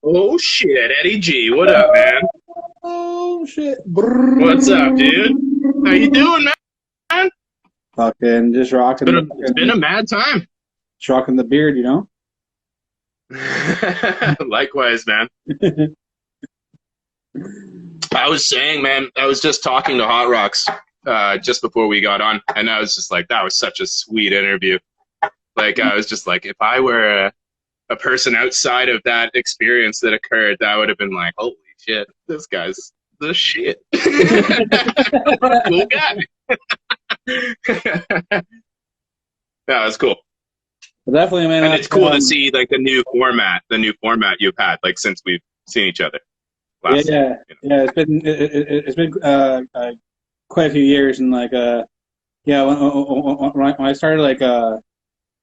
Oh shit, Eddie G, what up, man? Oh shit. What's up, dude? How you doing, man? Fucking just rocking It's been a mad time. just rocking the beard, you know? Likewise, man. I was saying, man, I was just talking to Hot Rocks just before we got on, and I was just like, that was such a sweet interview. Like, I was just like, if I were a person outside of that experience that occurred, that would have been like, holy shit, this guy's the shit. What a cool guy. Yeah, it's cool. Definitely, man. And it's cool to see like the new format you've had, like since we've seen each other last. Yeah, yeah. It's been quite a few years, and like yeah. When I started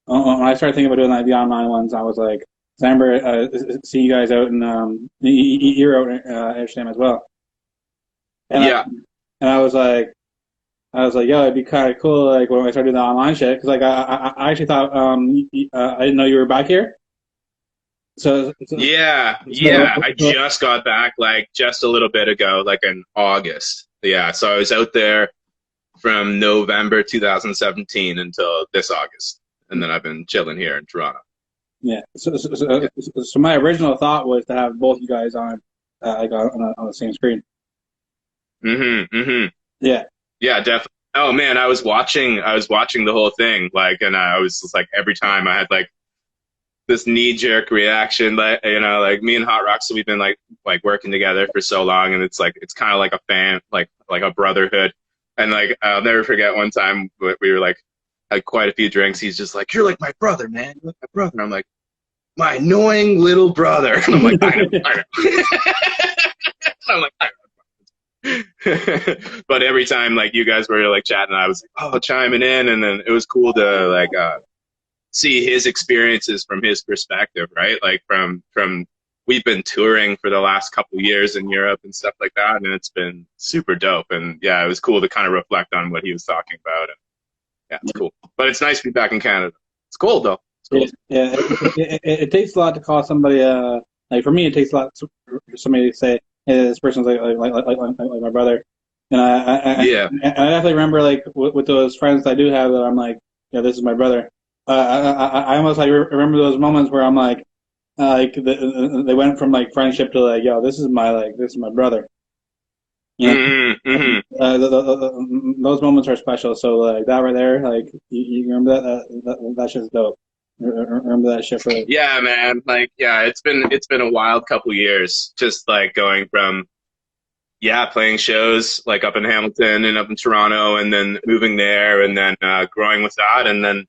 when I started thinking about doing like the online ones, I was like, 'cause I remember seeing you guys out in you're out in Amsterdam as well, and Yeah. I was like. I was like, yo, it'd be kind of cool, like, when I started doing the online shit, because, like, I actually thought, I didn't know you were back here. Yeah. I just got back like just a little bit ago, like in August. Yeah. So I was out there from November 2017 until this August. And then I've been chilling here in Toronto. Yeah. So my original thought was to have both you guys on, like, on the same screen. Mm-hmm. Yeah. Yeah, definitely. Oh man, I was watching the whole thing, like, and I was just like, every time I had like this knee-jerk reaction, like, like me and Hot Rocks, so we've been like working together for so long, and it's like it's kind of like a like a brotherhood. And like I'll never forget one time we were like had quite a few drinks. He's just like, "You're like my brother, man. You're like my brother." And I'm like, "My annoying little brother." And I'm like, "I know." I'm like, "I know." But every time like you guys were like chatting, I was like, oh, chiming in, and then it was cool to like see his experiences from his perspective, right? Like from we've been touring for the last couple of years in Europe and stuff like that, and it's been super dope. And yeah, it was cool to kind of reflect on what he was talking about. And yeah, it's cool. But it's nice to be back in Canada. It's cold though. It's cold. Yeah. It takes a lot to call somebody, like, for me, it takes a lot for somebody to say, hey, this person's like my brother. And Yeah. I definitely remember, like, with those friends I do have, that I'm like, yeah, this is my brother. I almost like remember those moments where I'm like they went from like friendship to like, yo, this is my brother. Yeah, those moments are special. So like that right there, like you remember that shit's dope. Remember that shit for Yeah, man. Like, yeah, it's been a wild couple years, just like going from playing shows like up in Hamilton and up in Toronto, and then moving there, and then growing with that, and then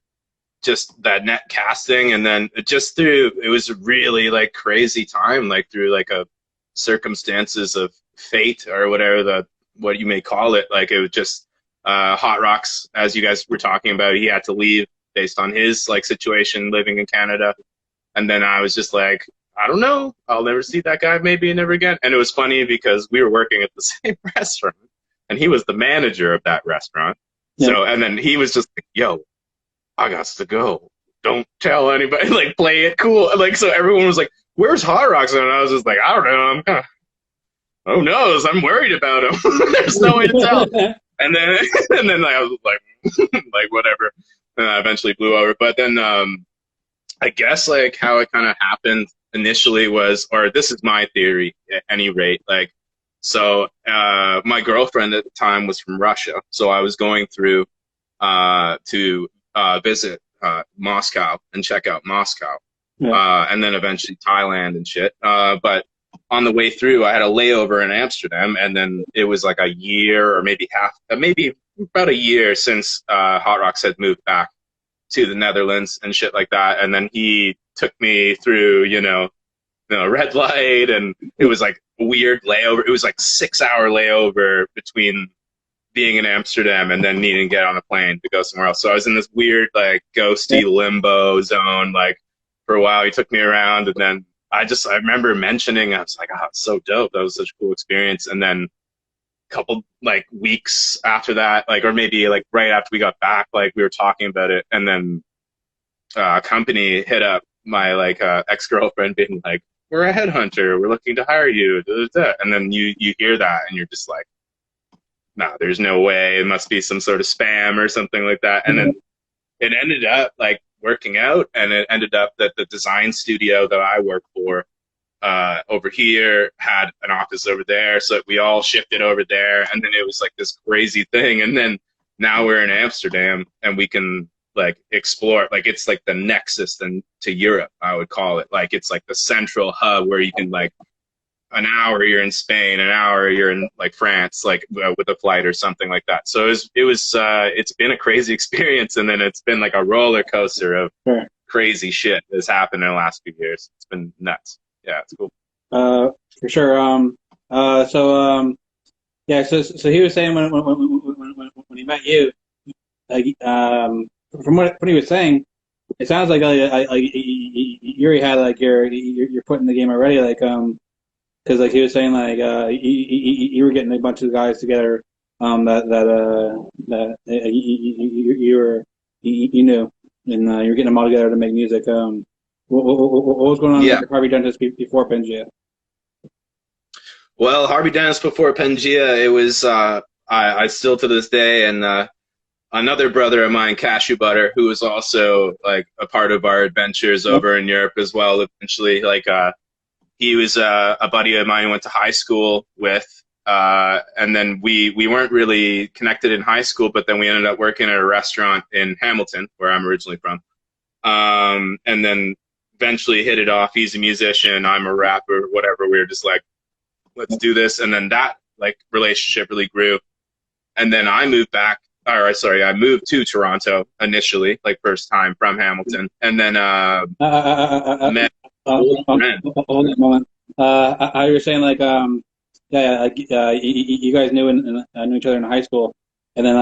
just that net casting, and then it was a really like crazy time, like through like a circumstances of fate or what you may call it. Like it was just Hot Rocks, as you guys were talking about, he had to leave based on his like situation living in Canada, and then I was just like, I don't know, I'll never see that guy, maybe never again. And it was funny because we were working at the same restaurant, and he was the manager of that restaurant. yeah. So, and then he was just like, yo, I got to go. Don't tell anybody. Like, play it cool. Like, so everyone was like, "Where's Hot Rocks?" And I was just like, "I don't know. I'm kind of, who knows? I'm worried about him. There's no way to tell." And then, and then I was like, like whatever. And I eventually blew over. But then, I guess like how it kind of happened initially was, or this is my theory at any rate. Like, so my girlfriend at the time was from Russia, so I was going through to visit Moscow and check out Moscow, and then eventually Thailand and shit. But on the way through, I had a layover in Amsterdam, and then it was like a year or maybe maybe about a year since Hot Rocks had moved back to the Netherlands and shit like that. And then he took me through, red light, and it was like a weird layover. It was like 6-hour layover between being in Amsterdam and then needing to get on a plane to go somewhere else. So I was in this weird, like, ghosty limbo zone, like, for a while. He took me around, and then I remember mentioning, I was like, oh, it's so dope. That was such a cool experience. And then a couple, like, weeks after that, like, or maybe, like, right after we got back, like, we were talking about it, and then a company hit up my, like, ex-girlfriend being like, we're a headhunter. We're looking to hire you. Da, da, da. And then you hear that and you're just like, no, there's no way. It must be some sort of spam or something like that. And then it ended up like working out, and it ended up that the design studio that I work for over here had an office over there, so we all shifted over there, and then it was like this crazy thing, and then now we're in Amsterdam, and we can like explore, like it's like the nexus to Europe, I would call it. Like it's like the central hub where you can like an hour you're in Spain, an hour you're in like France, like with a flight or something like that. So it's been a crazy experience, and then it's been like a roller coaster of Sure. crazy shit that's happened in the last few years. It's been nuts. Yeah, it's cool. For sure. Yeah. So he was saying when he met you, like, from what he was saying, it sounds like you already had like your foot in the game already, like because like he was saying like you were getting a bunch of guys together that you knew, and you were getting them all together to make music. What was going on Yeah. with Harvey Dentist before Pangea? Well, Harvey Dentist before Pangea, it was I still to this day, and another brother of mine, Cashew Butter, who was also like a part of our adventures over in Europe as well. Eventually, like he was a buddy of mine who went to high school with, and then we weren't really connected in high school, but then we ended up working at a restaurant in Hamilton, where I'm originally from. And then eventually hit it off. He's a musician, I'm a rapper, whatever. We were just like, let's do this. And then that like relationship really grew. And then I moved back, or sorry, I moved to Toronto initially, like first time from Hamilton. And then met old friend. Hold on a moment. I was saying like you guys knew each other in high school, and then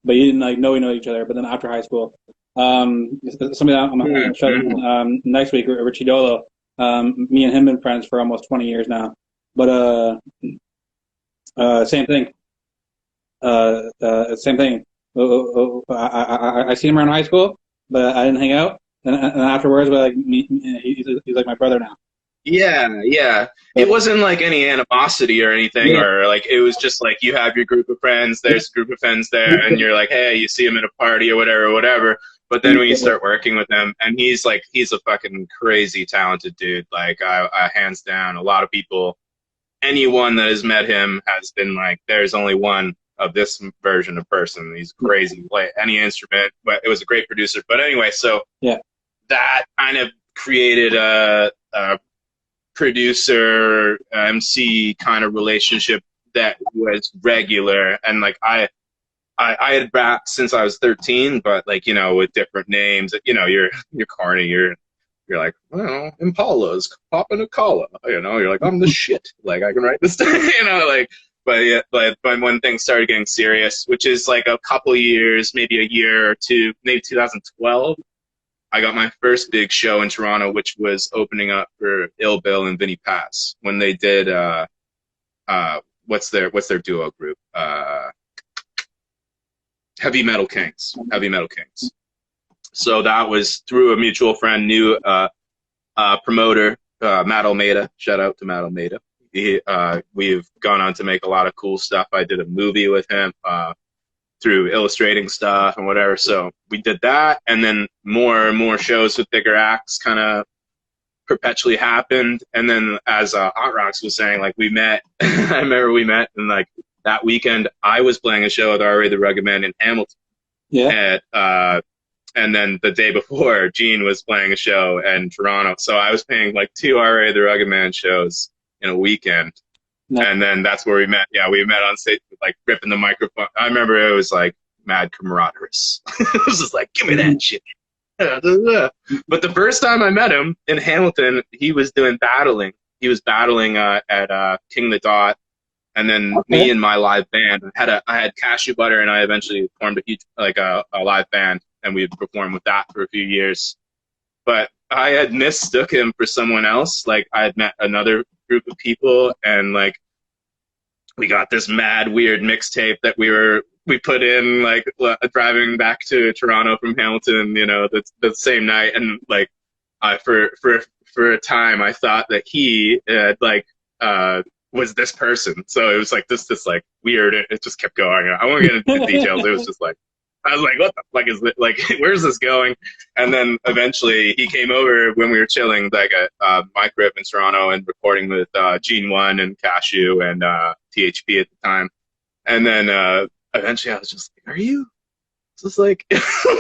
but you didn't like know each other. But then after high school, somebody on the show next week, Richie Dolo. Me and him been friends for almost 20 years now. But same thing. Same thing. I seen him around high school, but I didn't hang out. And afterwards, but like he's like my brother now. Yeah, yeah. It wasn't like any animosity or anything, or like it was just like you have your group of friends, there's a group of friends there, and you're like, hey, you see him at a party or whatever. But then when you start working with him, and he's a fucking crazy talented dude. Like I hands down, a lot of people, anyone that has met him has been like, there's only one of this version of person. He's crazy, play any instrument, but it was a great producer. But anyway, so yeah, that kind of created a producer MC kind of relationship that was regular, and like I had rapped since I was 13, but like, you know, with different names. You know, you're corny, you're like, well, Impala's popping a collar, you know, you're like, I'm the shit, like I can write this you know, like, but yeah, but when things started getting serious, which is like a couple of years, maybe a year or two, maybe 2012, I got my first big show in Toronto, which was opening up for Ill Bill and Vinnie Paz when they did what's their duo group? Heavy Metal Kings. So that was through a mutual friend, knew promoter, Matt Almeida. Shout out to Matt Almeida. We've gone on to make a lot of cool stuff. I did a movie with him through illustrating stuff and whatever. So we did that, and then more and more shows with bigger acts kind of perpetually happened. And then as Hot Rocks was saying, like we met, I remember we met, and like that weekend I was playing a show with R.A. the Rugged Man in Hamilton. Yeah. And then the day before, Gene was playing a show in Toronto. So I was playing like 2 R.A. the Rugged Man shows in a weekend. Nice. And then that's where we met. Yeah, we met on stage, like ripping the microphone. I remember it was like mad camaraderie. It was just like, give me that shit. But the first time I met him in Hamilton, he was doing battling. He was battling at King the Dot. And then me and my live band, I had Cashew Butter, and I eventually formed a live band, and we performed with that for a few years. But I had mistook him for someone else. Like I had met another group of people, and like we got this mad weird mixtape that we put in like driving back to Toronto from Hamilton, you know, the same night, and like for a time I thought that he was this person. So it was like this like weird. It just kept going. I won't get into details. It was just like I was like, what the fuck is it? Like, where's this going? And then eventually he came over when we were chilling, like at Microwave in Toronto, and recording with Gene One and Cashew and THP at the time. And then eventually I was just like, are you? Just like,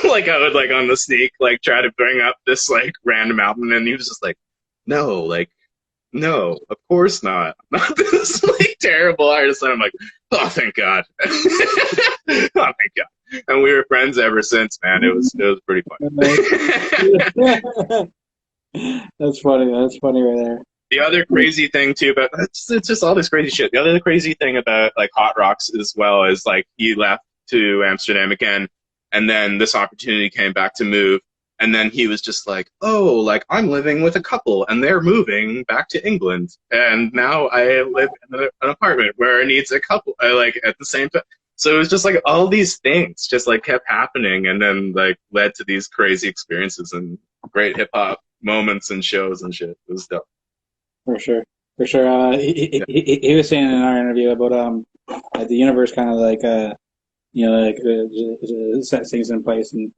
like I would like on the sneak, like try to bring up this like random album, and he was just like, no, like, no, of course not. I'm not this like terrible artist. And I'm like, oh, thank God. Oh, thank God. And we were friends ever since, man. It was pretty funny. That's funny. That's funny right there. The other crazy thing too about it's just all this crazy shit. The other crazy thing about like Hot Rocks as well is like he left to Amsterdam again, and then this opportunity came back to move, and then he was just like, oh, like I'm living with a couple and they're moving back to England, and now I live in an apartment where it needs a couple like at the same time. So it was just like all these things just like kept happening, and then like led to these crazy experiences and great hip hop moments and shows and shit. It was dope. For sure, for sure. He was saying in our interview about like the universe kind of like set things in place, and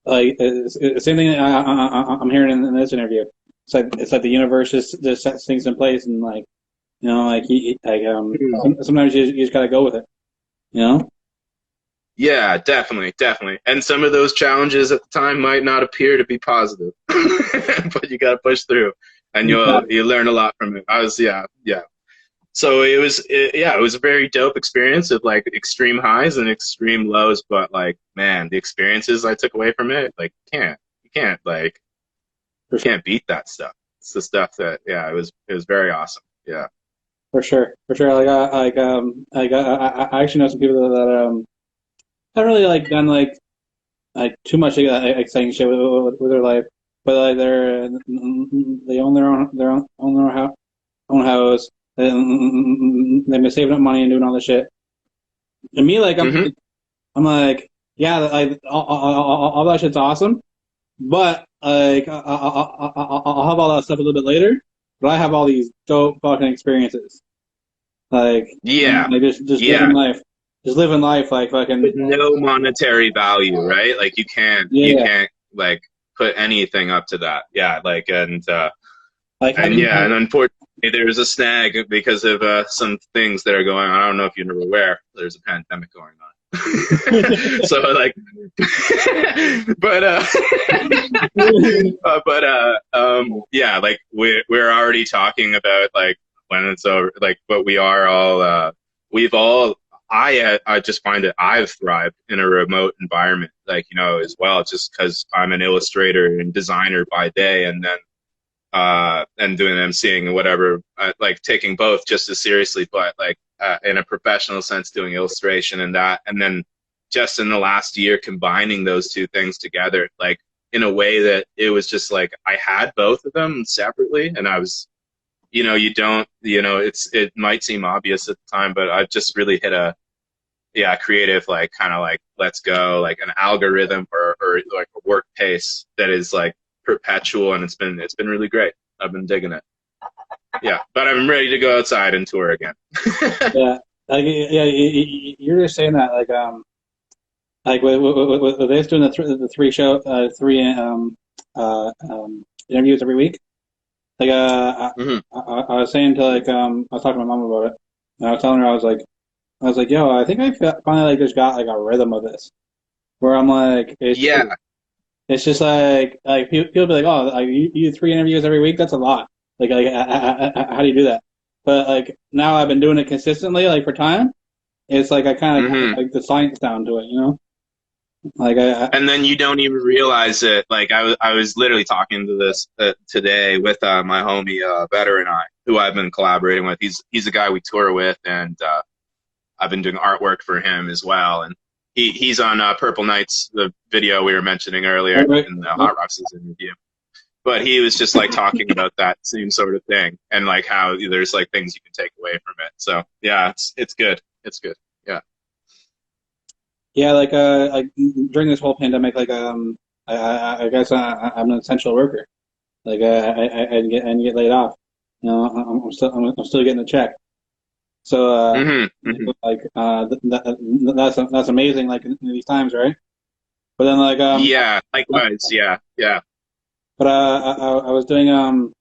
like same thing I'm hearing in this interview. It's like the universe just sets things in place, and like like sometimes you just gotta go with it, you know. Yeah, definitely, definitely. And some of those challenges at the time might not appear to be positive, but you got to push through, and you learn a lot from it. Yeah. So it was a very dope experience of like extreme highs and extreme lows, but like man, the experiences I took away from it, like you can't beat that stuff. It's the stuff that it was very awesome. Yeah. For sure, for sure. I actually know some people that haven't really like done like too much exciting shit with their life, but like they own their own house. They've been saving up money and doing all this shit. And me, like I'm like, yeah, like all that shit's awesome, but like I'll have all that stuff a little bit later. But I have all these dope fucking experiences, like Yeah. like just Yeah. living life like fucking With no monetary value, right? Like you yeah. can't like put anything up to that. Yeah, like Like and having yeah, and unfortunately there's a snag because of some things that are going on. I don't know if you're aware, there's a pandemic going on. So like but yeah, like we're already talking about like when it's over, like, but we are all we've all I just find that I've thrived in a remote environment, like, as well, just because I'm an illustrator and designer by day, and then and doing emceeing and whatever, like taking both just as seriously, but like in a professional sense, doing illustration and that, and then just in the last year combining those two things together, like in a way that it was just like I had both of them separately, and I was, you don't, it might seem obvious at the time, but I've just really hit a creative, like kind of like let's go, like an algorithm or like a work pace that is like perpetual, and it's been really great. I've been digging it. Yeah, but I'm ready to go outside and tour again. yeah, like yeah, you're just saying that like with this doing the three interviews every week. Like Hmm. I was saying to like I was talking to my mom about it, and I was telling her I was like, yo, I think I finally like just got like a rhythm of this, where I'm like, Yeah. it's just like people be like, oh, like, you do three interviews every week, that's a lot. Like how do you do that? But like now I've been doing it consistently, like for time. It's like I kind of Hmm. like the science down to it, Like And then you don't even realize it. Like I was literally talking to this today with my homie Better and I, who I've been collaborating with. He's a guy we tour with, and I've been doing artwork for him as well. And he's on Purple Nights, the video we were mentioning earlier right, in the Hot Rocks interview. But he was just like talking about that same sort of thing, and like how there's like things you can take away from it. So yeah, it's good. It's good. Yeah. yeah, like during this whole pandemic, like I guess I'm an essential worker. Like I get laid off. You know, I'm still getting a check. So Hmm. like that's amazing. Like in these times, right? But then like Yeah, likewise. Yeah, yeah. but I was doing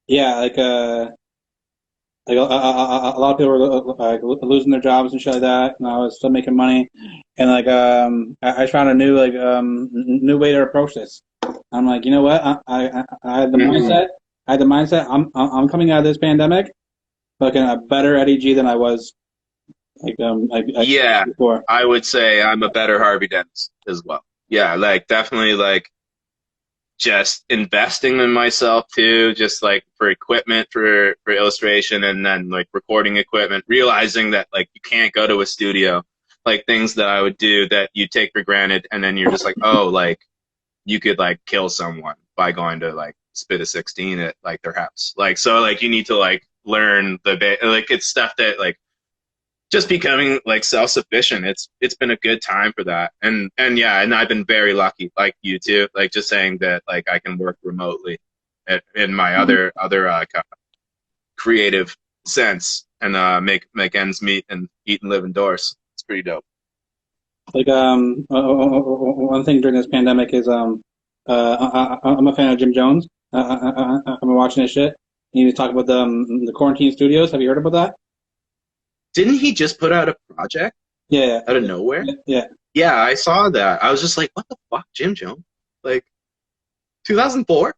yeah like a lot of people were like losing their jobs and shit like that, and I was still making money, and like I found a new like new way to approach this. I'm like, you know what? I had the Hmm. mindset. I had the mindset. I'm coming out of this pandemic fucking a better Eddie G than I was like Yeah, before. I would say I'm a better Harvey Dentist as well. Yeah, like definitely like just investing in myself too, just like for equipment for illustration and then like recording equipment, realizing that like you can't go to a studio, like things that I would do that you take for granted, and then you're just like, oh, like you could like kill someone by going to like spit a 16 at like their house. Like so like you need to like learn like it's stuff that like just becoming like self-sufficient. It's been a good time for that. And yeah, and I've been very lucky like you too, like just saying that like I can work remotely in my other creative sense and make ends meet and eat and live indoors. It's pretty dope. Like one thing during this pandemic is I'm a fan of Jim Jones. I've been watching his shit. He was talking about the quarantine studios. Have you heard about that? Didn't he just put out a project Yeah, out of yeah, nowhere? yeah, yeah. Yeah, I saw that. I was just like, what the fuck, Jim Jones? Like 2004?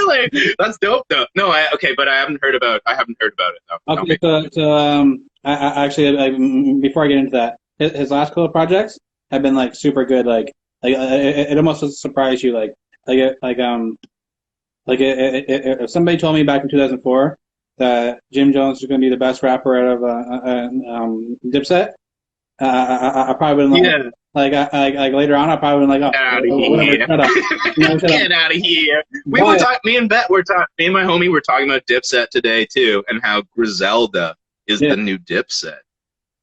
Like that's dope though. No, okay, but I haven't heard about it though. Tell Okay, me. so I actually before I get into that, his last couple of projects have been like super good. Like it almost surprised you. If somebody told me back in 2004 that Jim Jones was going to be the best rapper out of Dipset, I probably wouldn't Yeah, like later on. I probably wouldn't like get out of oh whatever, here. shut up, shut up. Get out of here. We were But talking. Me and my homie were talking about Dipset today too, and how Griselda is yeah, the new Dipset.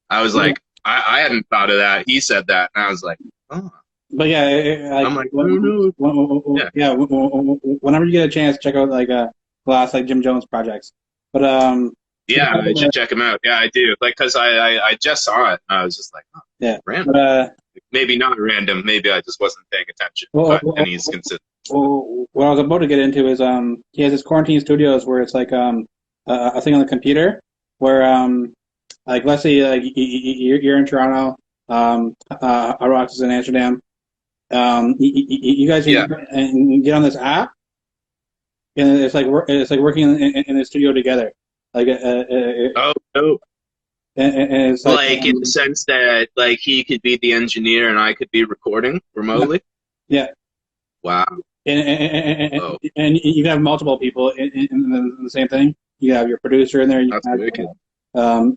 I was yeah. like, I hadn't thought of that. He said that, and I was like, oh. But yeah, I'm like, I don't know. Yeah, yeah, whenever you get a chance, check out like the last like Jim Jones projects. But yeah, I should check him out. Yeah, I do. Like, cause I just saw it, and I was just like, oh, yeah, random. but Maybe not random. Maybe I just wasn't paying attention. well, But and he's consistent. what I was about to get into is he has his quarantine studios where it's like a thing on the computer where like let's say you're in Toronto, Rox is in Amsterdam. You guys Yeah. and get on this app, and it's like working in a studio together. Like Oh, no. and it's like Like in the sense that like he could be the engineer and I could be recording yeah, remotely. yeah. Wow. And, Oh, and you can have multiple people in the same thing. You have your producer in there. You that's have wicked. you Oh,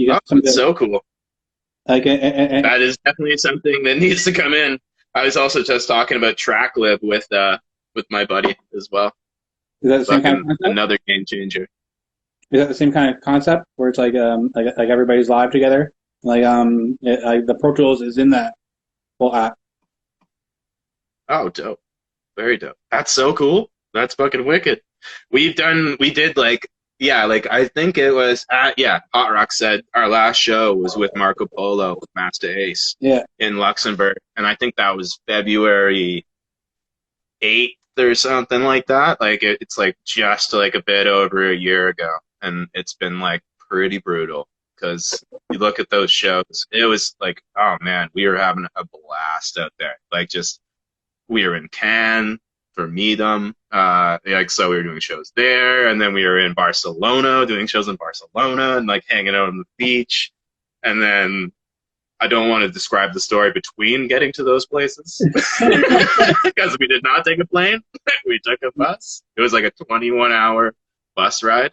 got that's somebody so cool. like That is definitely something that needs to come in. I was also just talking about TrackLib with my buddy as well. is that the same kind of Fucking concept? another game changer. Is that the same kind of concept where it's like everybody's live together? Like the Pro Tools is in that whole app. Oh, dope. Very dope. That's so cool. That's fucking wicked. We did like, yeah, like I think it was yeah, Hot Rock said our last show was with Marco Polo with Master Ace Yeah, in Luxembourg. And I think that was February 8th or something like that. Like it's like just like a bit over a year ago. And it's been like pretty brutal because you look at those shows, it was like, oh man, we were having a blast out there. Like just we were in Cannes for Meetum. Like so we were doing shows there, and then we were in Barcelona doing shows in Barcelona and like hanging out on the beach. And then I don't want to describe the story between getting to those places because we did not take a plane. We took a bus. It was like a 21-hour bus ride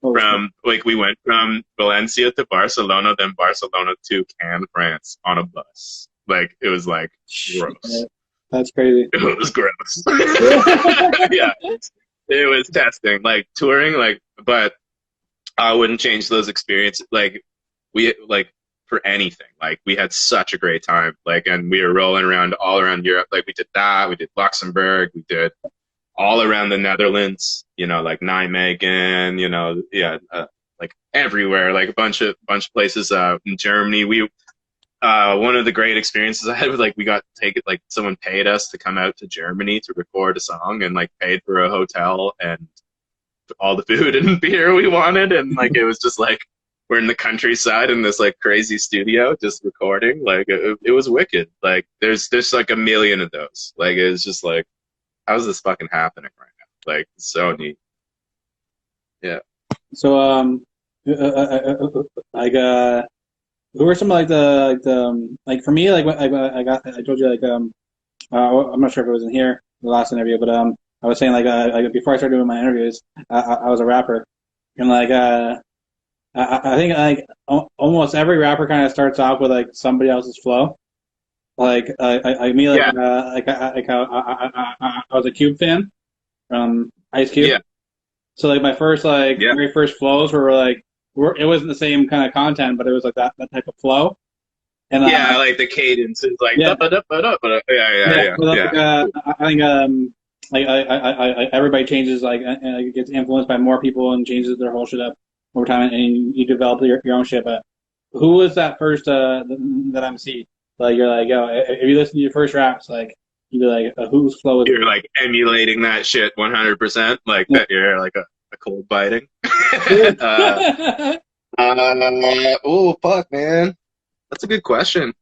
oh, from like we went from Valencia to Barcelona, then Barcelona to Cannes, France on a bus. Like it was like gross. that's crazy. It was gross. Yeah, it was testing, like touring, like, but I wouldn't change those experiences. Like we, like for anything. Like we had such a great time. Like, and we were rolling around all around Europe. Like we did that. We did Luxembourg. We did all around the Netherlands. You know, like Nijmegen. You know, yeah, like everywhere. Like a bunch of places. In Germany, we one of the great experiences I had was like we got to take it. Like someone paid us to come out to Germany to record a song, and like paid for a hotel and all the food and beer we wanted, and like it was just like we're in the countryside in this like crazy studio just recording. Like it was wicked. Like there's like a million of those. Like it's just like, how's this fucking happening right now? Like it's so neat. Yeah. So like who are some of like for me I told you I'm not sure if it was in here the last interview, but I was saying like before I started doing my interviews, I was a rapper, and like I think like almost every rapper kind of starts off with like somebody else's flow. Like I me Yeah. I was a Cube fan from Ice Cube. Yeah. So like my first like Yeah. very first flows it wasn't the same kind of content, but it was like that type of flow. And Yeah. Like the cadence is like yeah, yeah, yeah, yeah, so like, yeah. I think everybody changes and gets influenced by more people and changes their whole shit up over time, and you develop your own shit. But who was that first that I'm seeing? Like you're like, yo, if you listen to your first raps, like you'd be like, whose flow is You're it? like emulating that shit 100%. Like Yeah. that. You're like a cold biting. uh, oh fuck, man. That's a good question.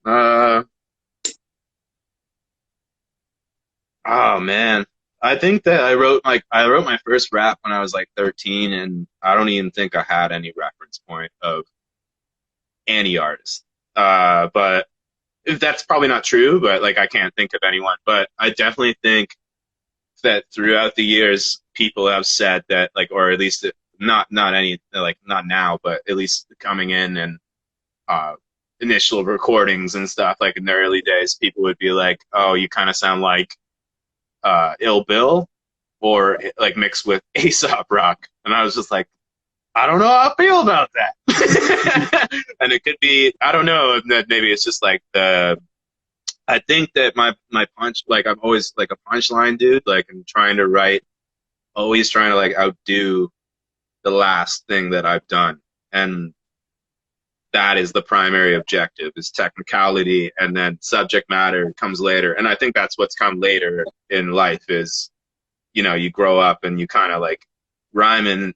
Uh, oh man, I think that I wrote my first rap when I was like 13, and I don't even think I had any reference point of any artist. But that's probably not true. But like I can't think of anyone. But I definitely think that throughout the years, people have said that like, or at least not any like not now, but at least coming in and uh, initial recordings and stuff, like in the early days, people would be like, "Oh, you kind of sound like Ill Bill," or like mixed with Aesop Rock, and I was just like, I don't know how I feel about that. And it could be, I don't know, that maybe it's just like I think that my punch, like I'm always like a punchline dude, like I'm trying to write, always trying to like outdo the last thing that I've done, and that is the primary objective, is technicality, and then subject matter comes later. And I think that's what's come later in life is, you know, you grow up and you kind of like rhyming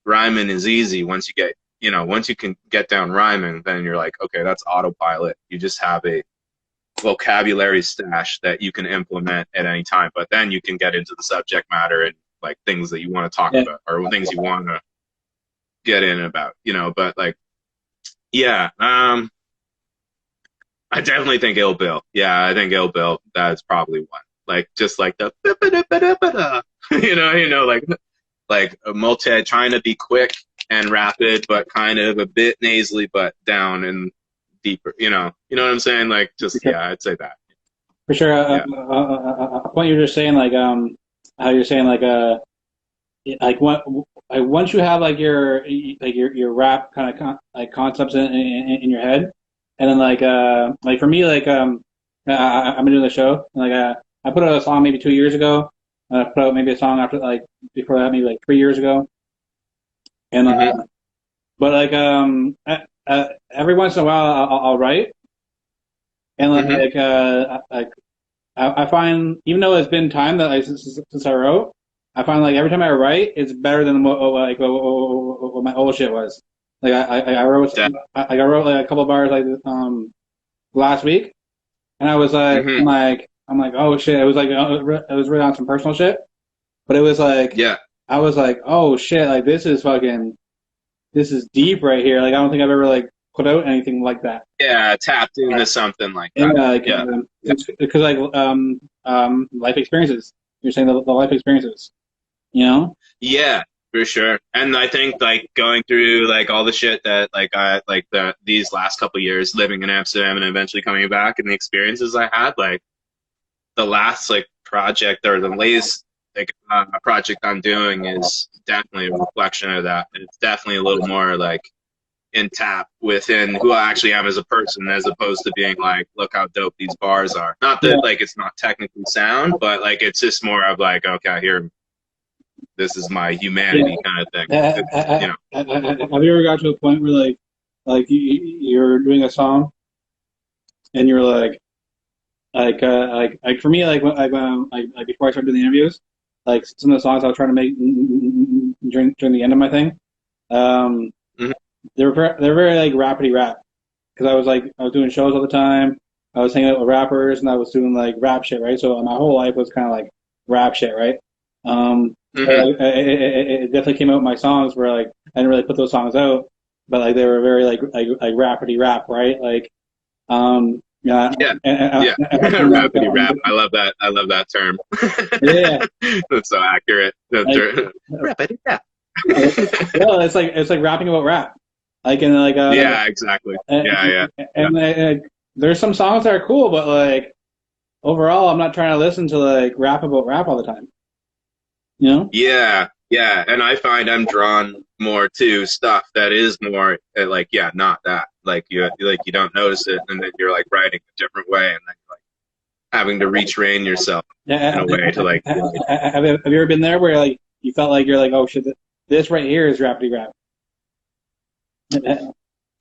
is easy. Once you get, you know, once you can get down rhyming, then you're like, okay, that's autopilot. You just have a vocabulary stash that you can implement at any time, but then you can get into the subject matter and like things that you want to talk Yeah. about or things you want to get in about, you know. But like, yeah, I definitely think Ill Bill. Yeah, I think Ill Bill. That's probably one. Like just like the like a multi, trying to be quick and rapid, but kind of a bit nasally, but down and deeper. You know what I'm saying? Like just yeah, I'd say that. For sure. Yeah, A point you're just saying, like how you're saying, like what, like once you have your rap kind of like concepts in your head, and then like for me, I've been doing the show, I put out a song maybe 2 years ago, I put out maybe a song after like before that maybe like 3 years ago, and hmm but every once in a while I'll write, and hmm I find, even though it's been time that since I wrote, I find like every time I write, it's better than what my old shit was. Like I wrote I wrote like a couple of bars like last week, and I was like hmm I'm like, oh shit, it was like it was really on some personal shit, but it was like yeah, I was like, oh shit, like this is deep right here. Like I don't think I've ever like put out anything like that. yeah, tapped into something like that. And Yeah, it's because life experiences. You're saying the life experiences, you know? yeah, for sure. And I think like going through like all the shit that like I like these last couple of years living in Amsterdam and eventually coming back and the experiences I had, like the last like project or the latest like project I'm doing is definitely a reflection of that. And it's definitely a little more like in tap within who I actually am as a person, as opposed to being like, look how dope these bars are. Not Yeah. that like it's not technically sound, but like it's just more of like, okay, here, this is my Yeah. humanity kind of thing. It's, you know. Have you ever got to a point where like you're doing a song and you're like for me like before I started doing the interviews, like some of the songs I was trying to make during the end of my thing, um, Mhm. they're very like rapidy rap because I was doing shows all the time. I was hanging out with rappers and I was doing like rap shit, right? So my whole life was kind of like rap shit, right? So Mhm. it definitely came out in my songs where like I didn't really put those songs out, but like they were very like rapidy rap, right? Like yeah, Yeah. Yeah. and like Rapidity rap. I love that. I love that term. yeah, That's so accurate. like Rapidity rap. well, it's like rapping about rap, like and like Yeah, exactly. Yeah, yeah, yeah. there's some songs that are cool, but like overall, I'm not trying to listen to like rap about rap all the time, you know? Yeah, yeah. And I find I'm drawn more to stuff that is more like, yeah, not that. Like you don't notice it, and then you're like writing a different way, and then like having to retrain yourself in Yeah, a way to like be like, have you ever been there where like you felt like you're like, oh shit, this right here is rapidy rap?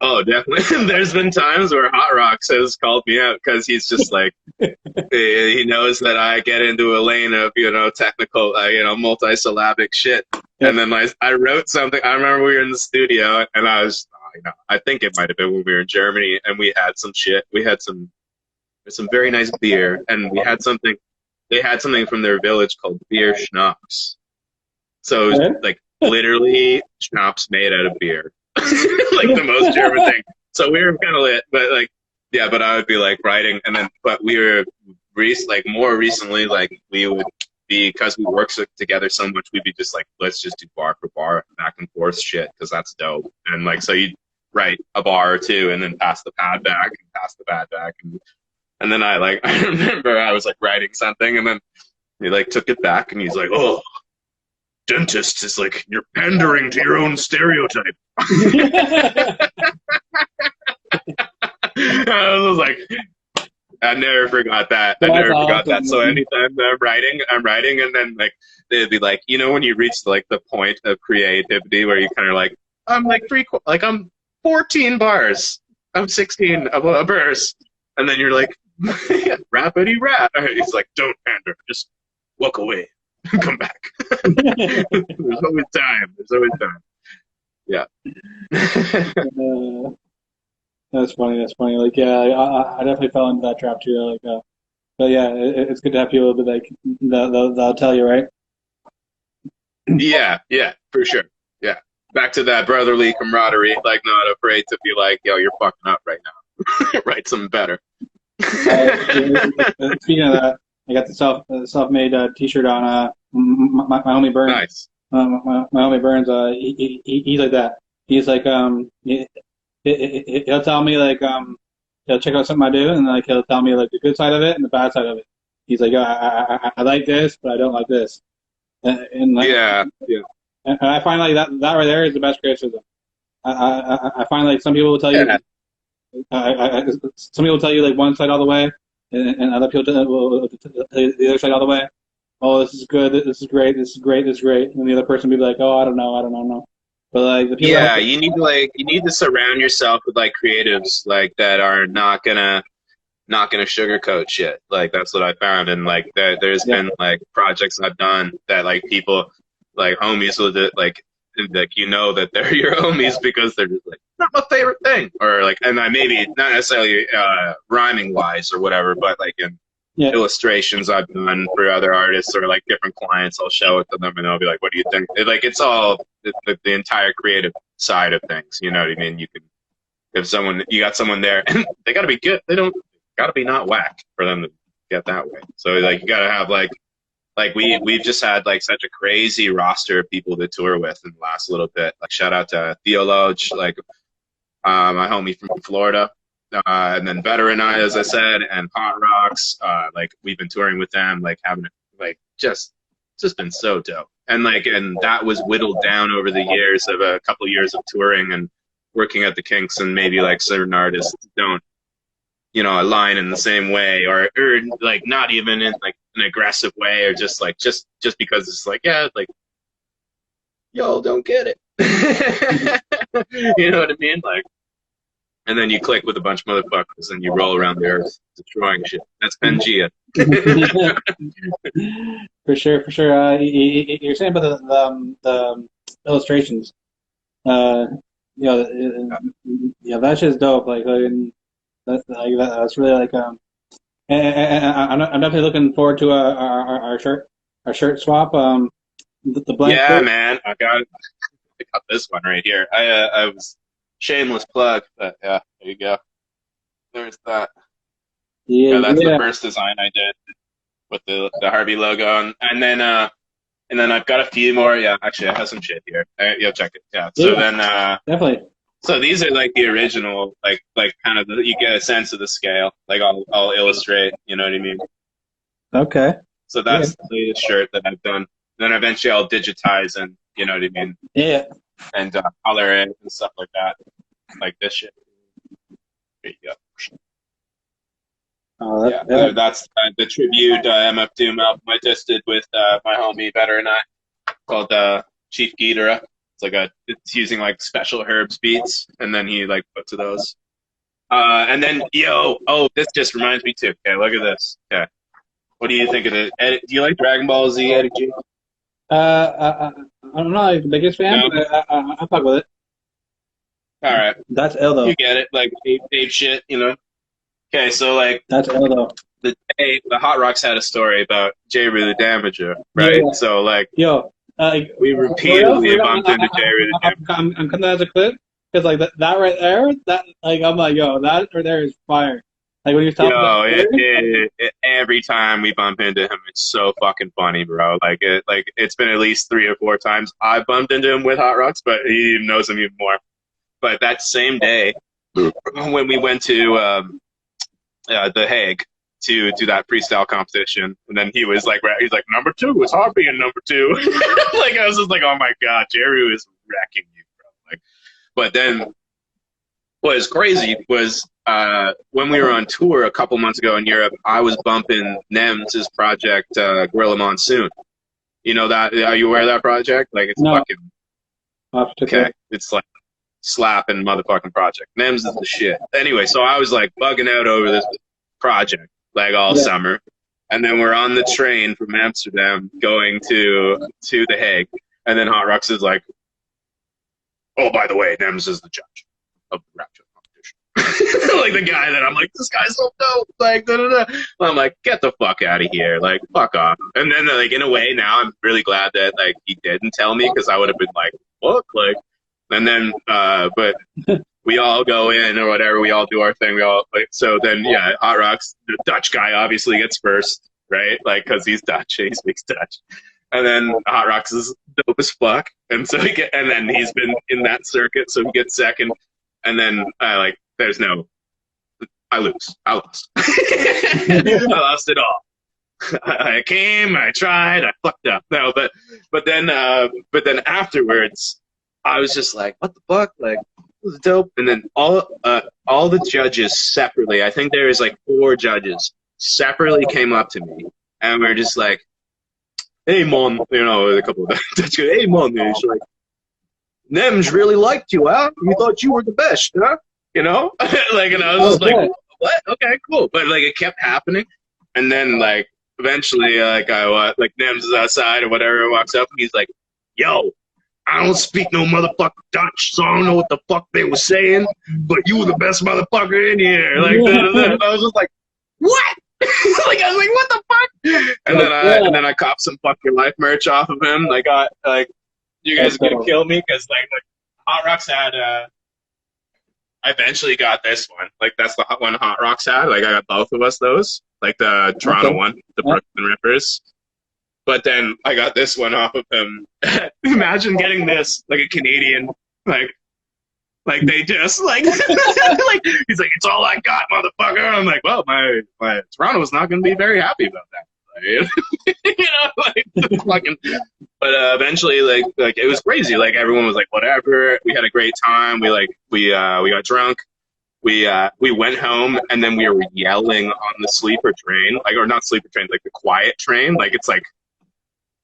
oh, definitely. There's been times where Hot Rocks has called me out because he's just like, he knows that I get into a lane of, technical, multi-syllabic shit. Yeah. And then I wrote something. I remember we were in the studio and I was, I think it might have been when we were in Germany and we had some shit. We had some very nice beer and they had something from their village called beer schnapps. So it was Okay. like literally schnapps made out of beer. Like the most German thing. So we were kind of lit, but like, yeah, but I would be like writing, and then, but we were more recently, like we would be, because we work together so much, we'd be just like, let's just do bar for bar, back and forth shit, because that's dope. And like, so you'd write a bar or two, and then pass the pad back, and pass the pad back, and then I remember I was like writing something, and then he like took it back, and he's like, oh. Dentist is like, you're pandering to your own stereotype. I was like, I never forgot that. I never forgot that. So anytime I'm writing, and then like they'd be like, when you reach like the point of creativity where you kind of like, I'm like I'm 14 bars, I'm 16 of a verse, and then you're like, rapidy rap. He's like, don't pander, just walk away, come back. There's always time. There's always time. Yeah. That's funny. That's funny. Like, yeah, I definitely fell into that trap too. Like, but yeah, it's good to have people that like they'll tell you, right? Yeah, yeah, for sure. Yeah. Back to that brotherly camaraderie, like not afraid to be like, yo, you're fucking up right now. Write something better. Speaking of that, I got the self-made T-shirt on. My homie Burns. Nice. My homie Burns. He's like that. He's like he'll tell me like he'll check out something I do, and like he'll tell me like the good side of it and the bad side of it. He's like, I like this, but I don't like this. And like, Yeah, yeah. and I find like that right there is the best criticism. I find like some people will tell you, Yeah. some people will tell you like one side all the way, and other people will tell you the other side all the way. Oh, this is good. This is great. This is great. This is great. And the other person will be like, oh, I don't know. I don't know. No. But like the people, Yeah, you need to surround yourself with like creatives like that are not gonna sugarcoat shit. Like that's what I found, and like there's yeah, been like projects I've done that like people like homies will do, like that they're your homies because they're just like not my favorite thing, or like, and I maybe not necessarily rhyming wise or whatever, but like in yeah, illustrations I've done for other artists or like different clients, I'll show it to them and they'll be like, "What do you think?" Like it's all the entire creative side of things. You know what I mean? You can you got someone there, and they got to be good. They don't got to be not whack for them to get that way. So like you got to have like we've just had like such a crazy roster of people to tour with in the last little bit. Like shout out to Theologe, like my homie from Florida, and then Veteran Eye, as I said, and Hot Rocks. Like we've been touring with them, like having like just been so dope. And like and that was whittled down over the years of a couple years of touring, and working at the Kinks, and maybe like certain artists don't, you know, align in the same way, or like not even in like an aggressive way, or just like just because it's like, yeah, like y'all don't get it. You know what I mean? Like, and then you click with a bunch of motherfuckers and you roll around the earth destroying shit. That's Pangea. For sure, for sure. You're saying about the illustrations. Uh, yeah, that shit's dope. That's really like I'm definitely looking forward to our shirt swap. The blank Yeah, shirt. man, I got this one right here. I was shameless plug, but yeah, there you go. There's that. Yeah, Yeah, that's the yeah, first design I did with the Harvey logo, and then I've got a few more. Yeah, actually, I have some shit here. Yeah, check it. Yeah. So yeah, then, definitely. so these are like the original, like kind of you get a sense of the scale. Like I'll illustrate. You know what I mean? Okay. So Yeah, that's the latest shirt that I've done. Then eventually I'll digitize and you know what I mean, yeah. and color it and stuff like that, like this shit. There you go. Oh, Yeah, that's the tribute MF Doom album I just did with my homie Better and I, called Chief Ghidorah. It's using like special herbs beats, and then he like put to those. And then this just reminds me too. Okay, look at this. Okay, what do you think of it? Do you like Dragon Ball Z, Eddie G? I'm not like the biggest fan, No. but I fuck with it. All right, That's ill though. you get it. Like ape shit, you know. Okay, so like That's ill though. the Hot Rocks had a story about J. Rue the Damager, right? Yeah. So like Yo, we for repeatedly real, bumped into J. Rue the Damager. I'm cutting that as a clip because like that right there, that like I'm like, yo, that right there is fire. Like when you're talking about Yo, the lyrics, every time we bump into him, it's so fucking funny, bro. It's been at least 3 or 4 times I bumped into him with Hot Rocks, but he knows him even more. But that same day, when we went to The Hague to do that freestyle competition, and then he's like, number two is Harvey and number two. Like I was just like, oh my god, Jerry is wrecking you, bro. Like, but then what was crazy was when we were on tour a couple months ago in Europe, I was bumping Nems' project, Gorilla Monsoon. You know that? Are you aware of that project? Like, it's no, fucking okay. It's like slapping motherfucking project. Nems is the shit. Anyway, so I was like bugging out over this project like all yeah, summer, and then we're on the train from Amsterdam going to The Hague, and then Hot Rocks is like, oh, by the way, Nems is the judge of the rap show competition. Like the guy that I'm like, this guy's so dope. Like, da, da, da. I'm like, get the fuck out of here. Like, fuck off. And then, like, in a way, now I'm really glad that like he didn't tell me, because I would have been like, fuck, like. And then, but we all go in or whatever. We all do our thing. We all like. So then, yeah, Hot Rocks, the Dutch guy, obviously gets first, right? Like, because he's Dutch, he speaks Dutch. And then Hot Rocks is dope as fuck, and so and then he's been in that circuit, so he gets second. And then there's no, I lose. I lost. I lost it all. I came, I tried, I fucked up. No, but then afterwards, I was just like, what the fuck? Like, this is dope. And then all the judges separately, I think there was like 4 judges separately came up to me, and we're just like, hey, man, you know, a couple of Dutch guys, hey, man, and she's like, Nems really liked you, huh? He thought you were the best, huh? You know? Like, and I was just like, what? Okay, cool. But, like, it kept happening. And then, like, eventually, Nems is outside or whatever, walks up, and he's like, yo, I don't speak no motherfucking Dutch, so I don't know what the fuck they were saying, but you were the best motherfucker in here. Like, and I was just like, what? Like, I was like, what the fuck? And then I copped some Fuck Your Life merch off of him. Like, you guys are gonna kill me, because like Hot Rocks had I eventually got this one. Like, that's the one Hot Rocks had. Like, I got both of us those. Like the Toronto one, the Brooklyn Rippers. But then I got this one off of him. Imagine getting this, like a Canadian, like they just like like he's like, it's all I got, motherfucker. I'm like, well, my Toronto's not gonna be very happy about that. you know, like fucking. But eventually, like it was crazy. Like everyone was like, whatever. We had a great time. We got drunk. We went home and then we were yelling on the sleeper train, like or not sleeper train, like the quiet train. Like it's like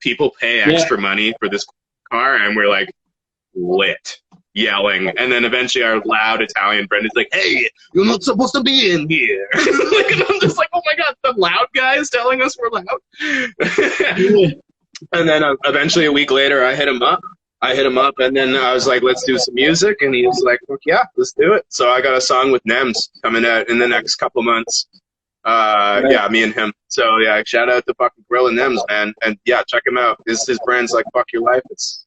people pay Yeah, extra money for this car, and we're like lit yelling. And then eventually our loud Italian friend is like, hey, you're not supposed to be in here. Like, and I'm just like, oh my god, the loud guy is telling us we're loud. yeah. And then eventually a week later I hit him up and then I was like, let's do some music, and he was like, fuck yeah, let's do it. So I got a song with Nems coming out in the next couple months. Right. Yeah, me and him. So yeah, shout out to fucking Grill and Nems, man. And yeah, check him out. His brand's like Fuck Your Life. It's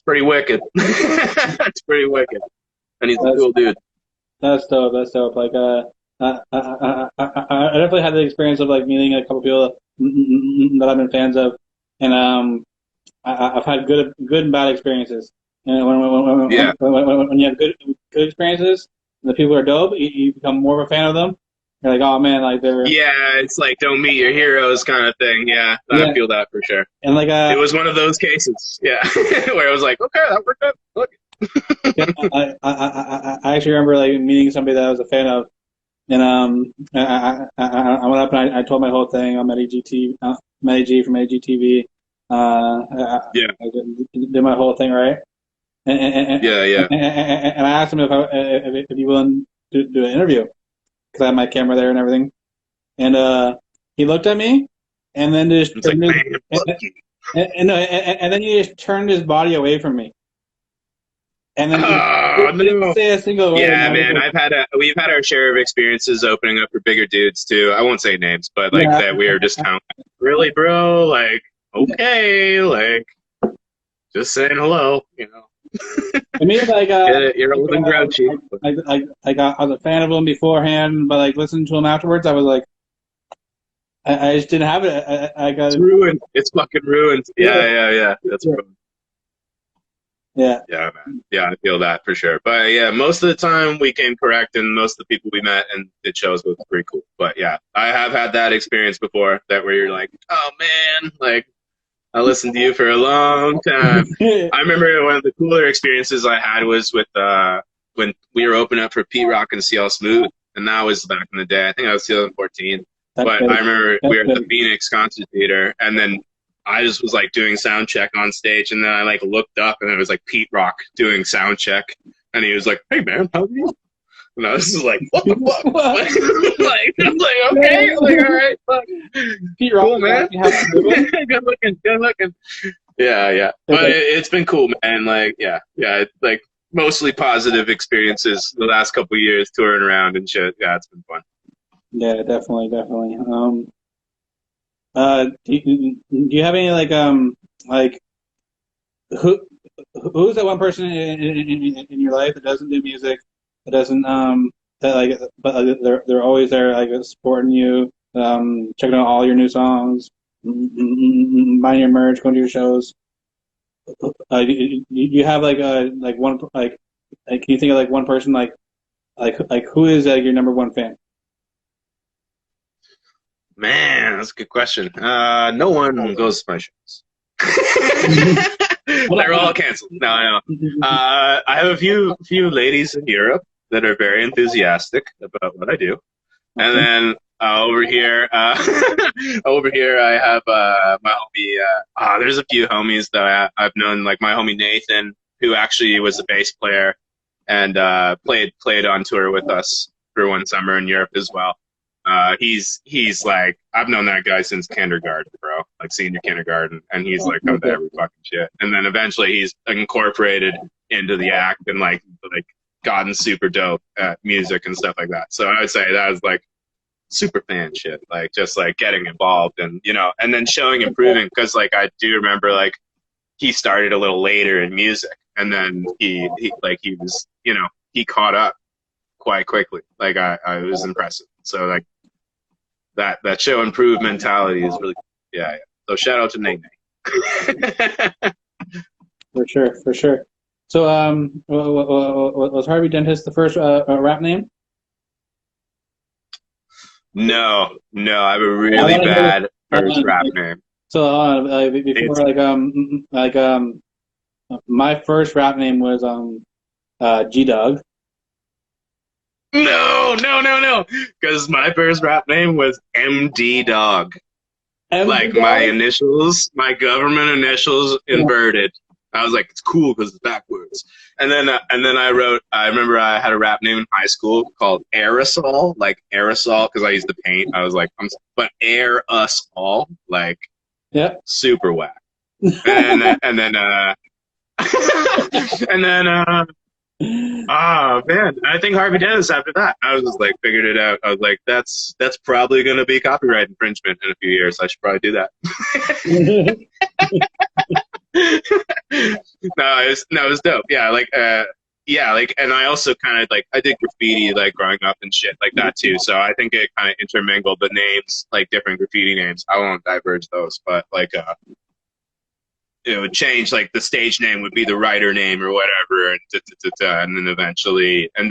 pretty wicked. It's pretty wicked. And he's a That's cool dude. that's dope. That's dope. Like I definitely had the experience of like meeting a couple people that I've been fans of, and I've had good and bad experiences. And Yeah. when you have good experiences, and the people are dope, you become more of a fan of them. You're like, oh man, like they're Yeah, it's like don't meet your heroes kind of thing. Yeah, I yeah, feel that for sure. and like It was one of those cases. Yeah. Where I was like, okay, that worked out. Look. yeah, I actually remember like meeting somebody that I was a fan of, and I went up and I told my whole thing. I'm at EGT, I'm at AG from AGTV. Yeah. I did my whole thing right, Yeah, yeah. and I asked him if he'd be willing to do an interview because I had my camera there and everything, and he looked at me, and then just It's like, turned his, man, fuck you. and then he just turned his body away from me, and then Oh he didn't no. say a single word. And Yeah, I was man, like, we've had our share of experiences opening up for bigger dudes too. I won't say names, but like yeah, that we were just kind of like, really, bro, like okay, like just saying hello, you know. I mean, like, Get it? You're old and grouchy. I was a fan of him beforehand, but like listening to him afterwards, I was like, I just didn't have it. I got, It's ruined. It's fucking ruined. yeah, Yeah. That's ruined. yeah, Yeah, man. Yeah, I feel that for sure. But yeah, most of the time we came correct, and most of the people we met and did shows was pretty cool. But yeah, I have had that experience before, that where you're like, oh man, like I listened to you for a long time. yeah, I remember one of the cooler experiences I had was with when we were opening up for Pete Rock and CL Smooth, and that was back in the day. I think I was 2014. that's But good. I remember we That's were at the good. Phoenix Concert Theater, and then I just was like doing sound check on stage, and then I like looked up, and it was like Pete Rock doing sound check, and he was like, "Hey man, how are you?" And I was just like, "What the fuck?" Like, I'm like, okay, I'm like, all right, fuck. Pete Rock, Cool, man. you have to do it. Good looking, good looking. Yeah. But Okay. it's been cool, man. Like, yeah, it's like mostly positive experiences the last couple of years touring around and shit. Yeah, it's been fun. Yeah, definitely. Do you have any like who who's that one person in your life that doesn't do music, that doesn't that like but they're always there like supporting you, checking out all your new songs, buying your merch, going to your shows. You have like one like can you think of like one person like who is your number one fan? Man, that's a good question. No one goes to my shows. Hold They're all on. canceled. No, I know. I have a few ladies in Europe that are very enthusiastic about what I do, and Okay. then over here, over here, I have my homie. There's a few homies that I've known, like my homie Nathan, who actually was a bass player and played on tour with us for one summer in Europe as well. He's like, I've known that guy since kindergarten, bro, like senior kindergarten, and he's like come to Okay. every fucking shit. And then eventually he's incorporated into the act and like gotten super dope at music and stuff like that. So I would say that was like super fan shit, like just like getting involved and and then showing improving, because like I do remember like he started a little later in music, and then he was he caught up quite quickly. Like I was impressive. So like that show improve mentality is really yeah. So shout out to Nate. For sure. So, was Harvey Dentist the first rap name? No, I have a I really want to hear this. bad. first rap name? So before It's my first rap name was G Dog. no, because my first rap name was MD Dog. MD Like my Dog. initials, my government initials Yeah. inverted. I was like, it's cool because it's backwards. And then I wrote. I remember I had a rap name in high school called Aerosol, like aerosol because I used to paint. I was like, but air us all, like Yeah. super whack. And then and then man, I think Harvey Dentist after that. I was just like figured it out. I was like, that's probably gonna be copyright infringement in a few years. I should probably do that. No, it's dope. Yeah, like, and I also kind of like I did graffiti like growing up and shit like that too. So I think it kind of intermingled the names, like different graffiti names. I won't diverge those, but like it would change. Like the stage name would be the writer name or whatever, and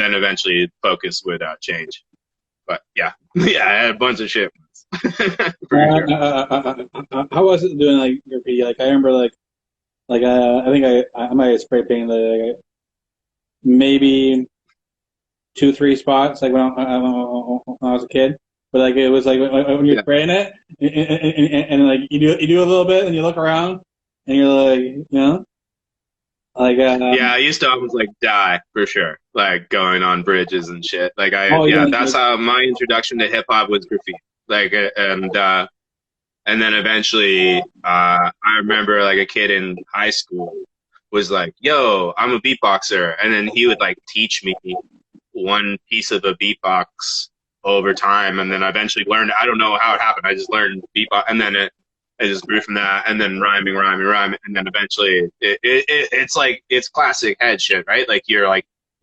then eventually focus would change. But yeah, yeah, I had a bunch of shit. For sure. How was it doing like graffiti? Like I remember I think I might have spray painted like maybe 2 3 spots like when I was a kid. But like it was like when you're Yeah. spraying it and like you do a little bit and you look around and you're like like Yeah, I used to almost like die for sure, like going on bridges and shit. oh yeah Yeah, that's how my introduction to hip hop was graffiti. Like, and then eventually, I remember like a kid in high school was like, "Yo, I'm a beatboxer," and then he would like teach me one piece of a beatbox over time, and then I eventually learned. I don't know how it happened. I just learned beatbox, and then it just grew from that, and then rhyming, and then eventually it's like it's classic head shit, right? Like if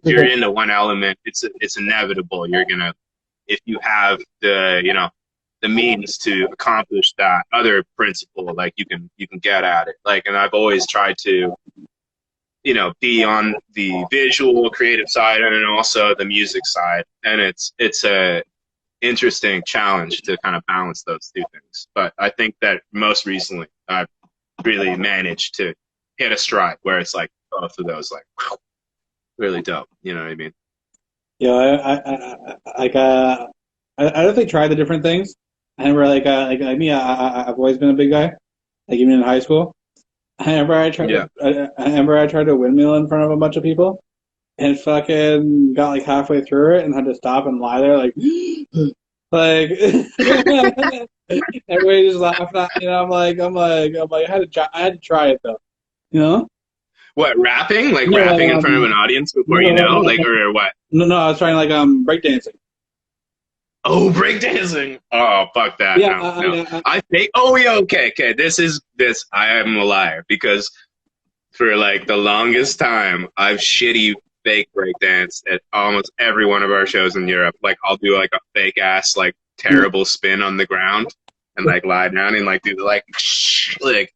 you're into one element, it's inevitable. You're gonna if you have the means to accomplish that other principle, like you can get at it. Like, and I've always tried to be on the visual creative side and then also the music side, and it's a interesting challenge to kind of balance those two things. But I think that most recently I've really managed to hit a stride where it's like both of those like really dope. You know what I mean? yeah I definitely tried the different things. I remember like me I've always been a big guy like even in high school. Yeah. I remember I tried to windmill in front of a bunch of people and fucking got like halfway through it and had to stop and lie there like like everybody just laughed at I had to try it though, you know? What, rapping? Like No, rapping in front of an audience before like, or what? no, I was trying like breakdancing. Oh, breakdancing. Oh, fuck that. Yeah, No. I think, oh, yeah, okay. I am a liar because for like the longest time, I've shitty fake breakdance at almost every one of our shows in Europe. Like, I'll do like a fake ass, like terrible spin on the ground and like lie down and like do the like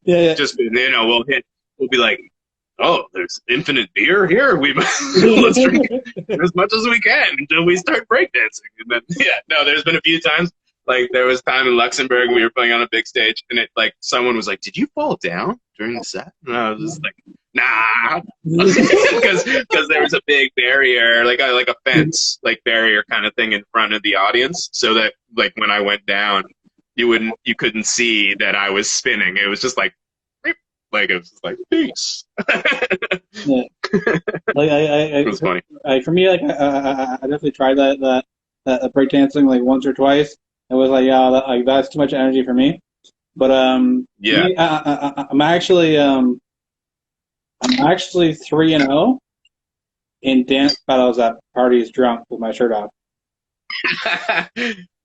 yeah. just, we'll be like, oh, there's infinite beer here. Let's drink as much as we can until we start breakdancing. And then, no, there's been a few times. Like there was time in Luxembourg we were playing on a big stage, and it like someone was like, "Did you fall down during the set?" And I was just like, "Nah," because there was a big barrier, like a fence, like barrier kind of thing in front of the audience, so that like when I went down, you couldn't see that I was spinning. It was just like it was just like peace. Yeah. Like It was funny. for me, like I definitely tried that breakdancing like once or twice. It was like that's too much energy for me. But Yeah. me, I'm actually 3-0 in dance battles at parties drunk with my shirt off.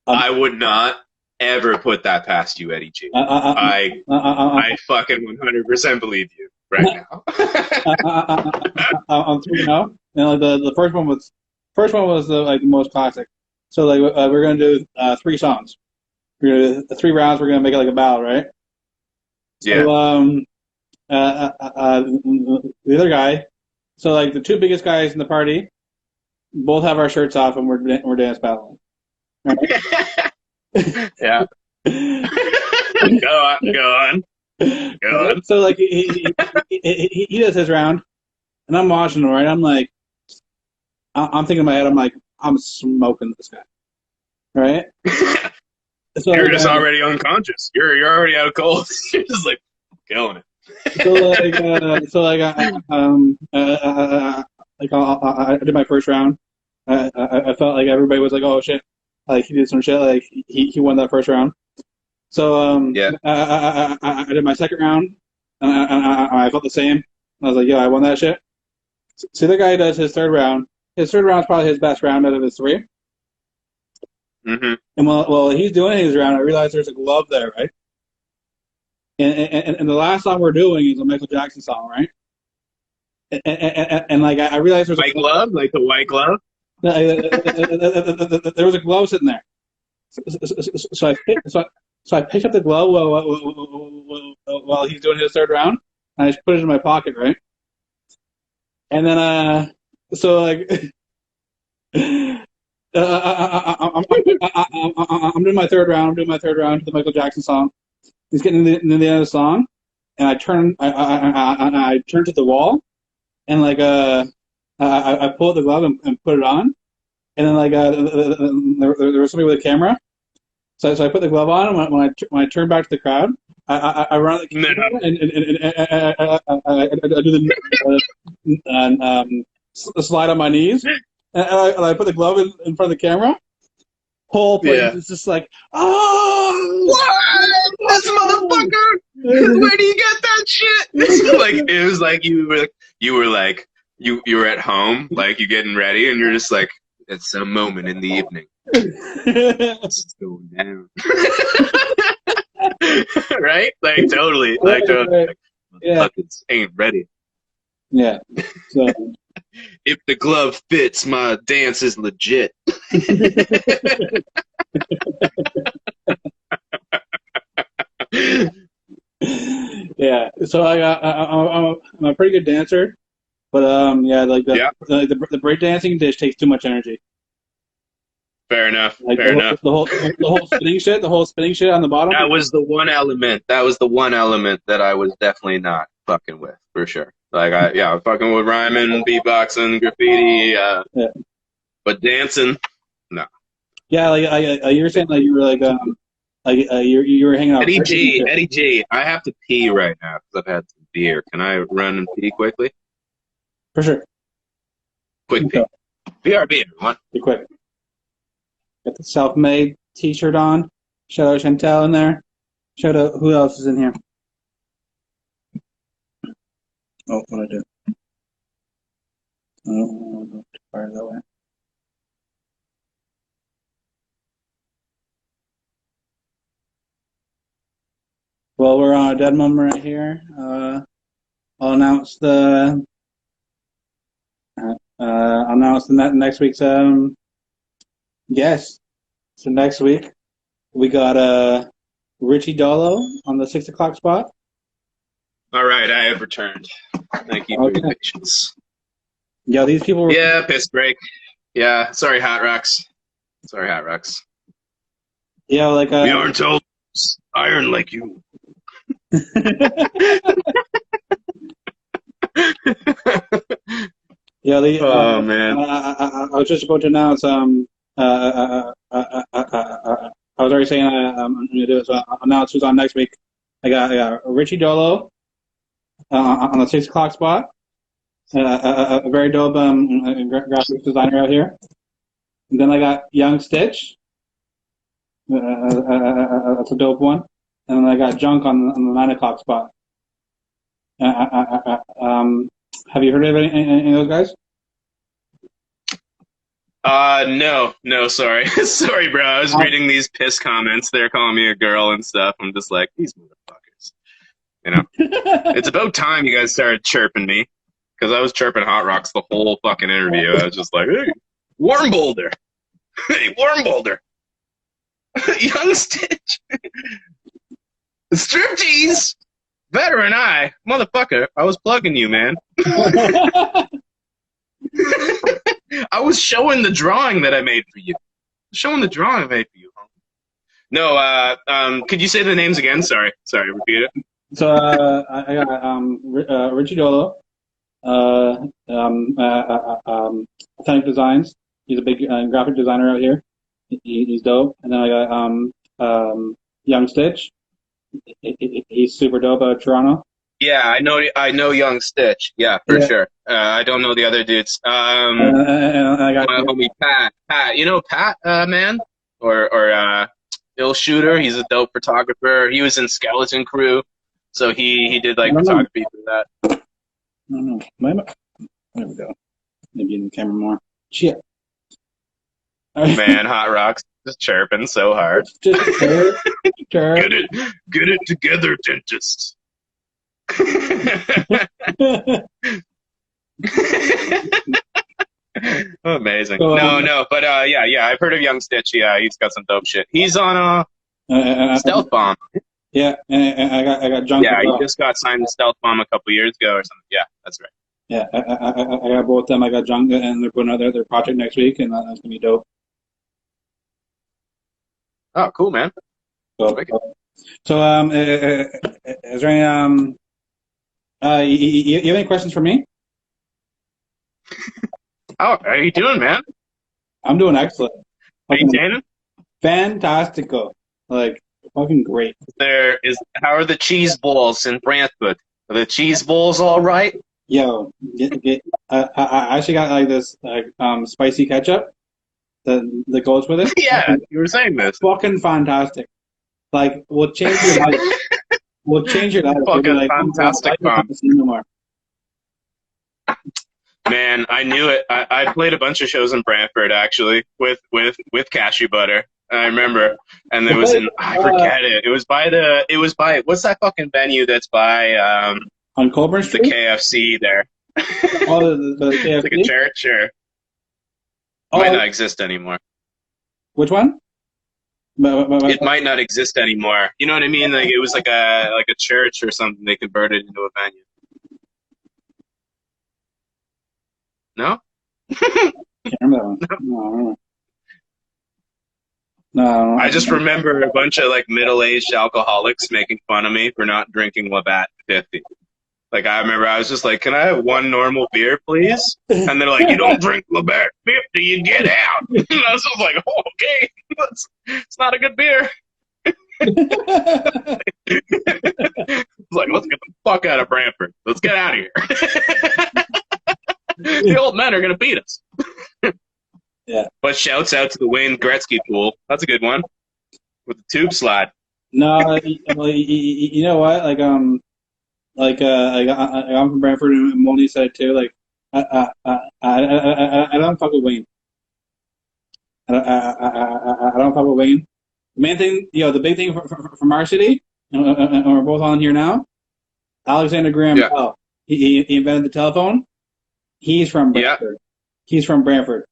I would not ever put that past you, Eddie G. I fucking 100% believe you right now. I'm 3-0. And like the first one was like the most classic. So like we're gonna do 3 songs. We're gonna do 3 rounds. We're gonna make it like a battle, right? Yeah. So the other guy. So like the 2 biggest guys in the party, both have our shirts off and we're dance battling. Right? Yeah. Go on, go on, go on. So like he does his round, and I'm watching him. Right, I'm like, I'm thinking in my head, I'm like, I'm smoking this guy. Right. So You're like, just already unconscious. You're already out cold. You're just like killing it. I did my first round. I felt like everybody was like, "Oh shit!" Like he did some shit. Like he won that first round. So Yeah. I did my second round. I felt the same. I was like, "Yo, I won that shit." So the guy does his third round. His third round is probably his best round out of his three. Mm-hmm. And while he's doing his round, I realized there's a glove there, right? And the last song we're doing is a Michael Jackson song, right? And like I realized there's a White glove, like the white glove. there was a glove sitting there. So I picked up the glove while he's doing his third round, and I just put it in my pocket, right? And then so like I'm doing my third round. I'm doing my third round to the Michael Jackson song. He's getting to the end of the song, and I turn to the wall, and like I pulled the glove and put it on, and then like there was somebody with a camera, so I put the glove on, and when I turn back to the crowd, I run the camera and I do the slide on my knees, and I put the glove in front of the camera. Whole place is just like, oh, what? This motherfucker! Where do you get that shit? Like it was like you were at home, like you getting ready, and you're just like, it's some moment in the evening. It's going down. Right? Like totally. Like totally. Like, yeah. Ain't ready. Yeah. So if the glove fits, my dance is legit. Yeah. So I'm a pretty good dancer, but yeah, like the break dancing dish takes too much energy. Fair enough. Like fair enough. The whole spinning shit on the bottom. That was the one element. That was the one element that I was definitely not fucking with, for sure. Like I fucking with rhyming, beatboxing, graffiti, yeah. But dancing, no. Yeah, like you were saying, like you were like you were hanging out. Eddie G, I have to pee right now because I've had some beer. Can I run and pee quickly? For sure. Quick pee. BRB, everyone. Be quick. Got the self-made T-shirt on. Shout out Chantel in there. Shout out who else is in here. Oh, what did I do? Oh, too far that way. Well, we're on a dead moment right here. I'll announce the next week's guest. So next week we got Richie Dolo on the 6 o'clock spot. All right, I have returned. Thank you for your patience. Yeah, these people were... Yeah, piss break. Yeah, sorry, Hot Rocks. Sorry, Hot Rocks. Yeah, like... we aren't all iron like you. Yeah, oh, man. I was just about to announce... I was already saying I'm going to do it, so I'll announce who's on next week. I got Richie Dolo on the 6 o'clock spot. A very dope graphics designer out here. And then I got Young Stitch. That's a dope one. And then I got Junk on the 9 o'clock spot. Have you heard of any of those guys? No, sorry. Sorry, bro. I was reading these piss comments. They're calling me a girl and stuff. I'm just like, these motherfuckers. You know? It's about time you guys started chirping me. Because I was chirping Hot Rocks the whole fucking interview. I was just like, hey, Warm Boulder. Hey, Warm Boulder. Young Stitch. Striptease. Veteran I. Motherfucker, I was plugging you, man. I was showing the drawing that I made for you. Showing the drawing I made for you, homie. No, could you say the names again? Sorry, repeat it. So I got Richie Dolo, uh, Authentic Designs. He's a big graphic designer out here. He's dope. And then I got Young Stitch. He's super dope out of Toronto. Yeah, I know Young Stitch. Yeah, for Yeah. sure. I don't know the other dudes. And I got My homie Pat. Pat, you know Pat, man, or Bill Shooter. He's a dope photographer. He was in Skeleton Crew, so he did I like don't know. photography for that. I don't know. There we go. Maybe in the camera more. Shit. Man, Hot Rocks just chirping so hard. Just sure. Get it together, dentist. Amazing. So, No, but yeah, I've heard of Young Stitch. Yeah, he's got some dope shit. He's on Stealth Bomb. yeah, and I got Junk Yeah, as he well. just got signed to Stealth Bomb a couple years ago or something. Yeah, that's right. Yeah, I got both of them. I got Junk, and they're putting out their project next week, and that's gonna be dope. Oh, cool, man. So, Wicked. is there any you have any questions for me? How are you doing, man? I'm doing excellent. Fucking Maintaining? fantastical. Like fucking great. How are the cheese balls in Brantford? Are the cheese balls all right? Yo, I actually got like this spicy ketchup that goes with it. Yeah, you were saying this. Fucking fantastic. Like we'll change your life. We'll change your life. You'll be Fucking like, fantastic I bomb. don't see no more. Man, I knew it. I played a bunch of shows in Brantford actually with cashew butter. I remember, and it was in I forget it. It was by what's that fucking venue that's by On Colburn the Street. KFC there. Oh, the It's like a KFC. church or Oh, might not exist anymore. which one? It might not exist anymore. You know what I mean? Like it was like a church or something. They converted into a venue. No? Can't remember that one. No, I don't remember. No, I just remember a bunch of like middle-aged alcoholics making fun of me for not drinking Labatt 50. Like I remember I was just like, "Can I have one normal beer, please?" And they're like, "You don't drink Labatt 50, you get out." And I was just like, "Oh, okay, it's not a good beer." It's like, let's get the fuck out of Brantford. Let's get out of here. The old men are gonna beat us. Yeah. But shouts out to the Wayne Gretzky pool. That's a good one with the tube slide. No, well, you know what? I'm from Brantford, and Moni said it too. Like, I don't fuck with Wayne. I don't fuck with Wayne. The main thing, the big thing from our city, and we're both on here now. Alexander Graham Yeah. Bell. He invented the telephone. He's from Yeah. Brantford. He's from Brantford.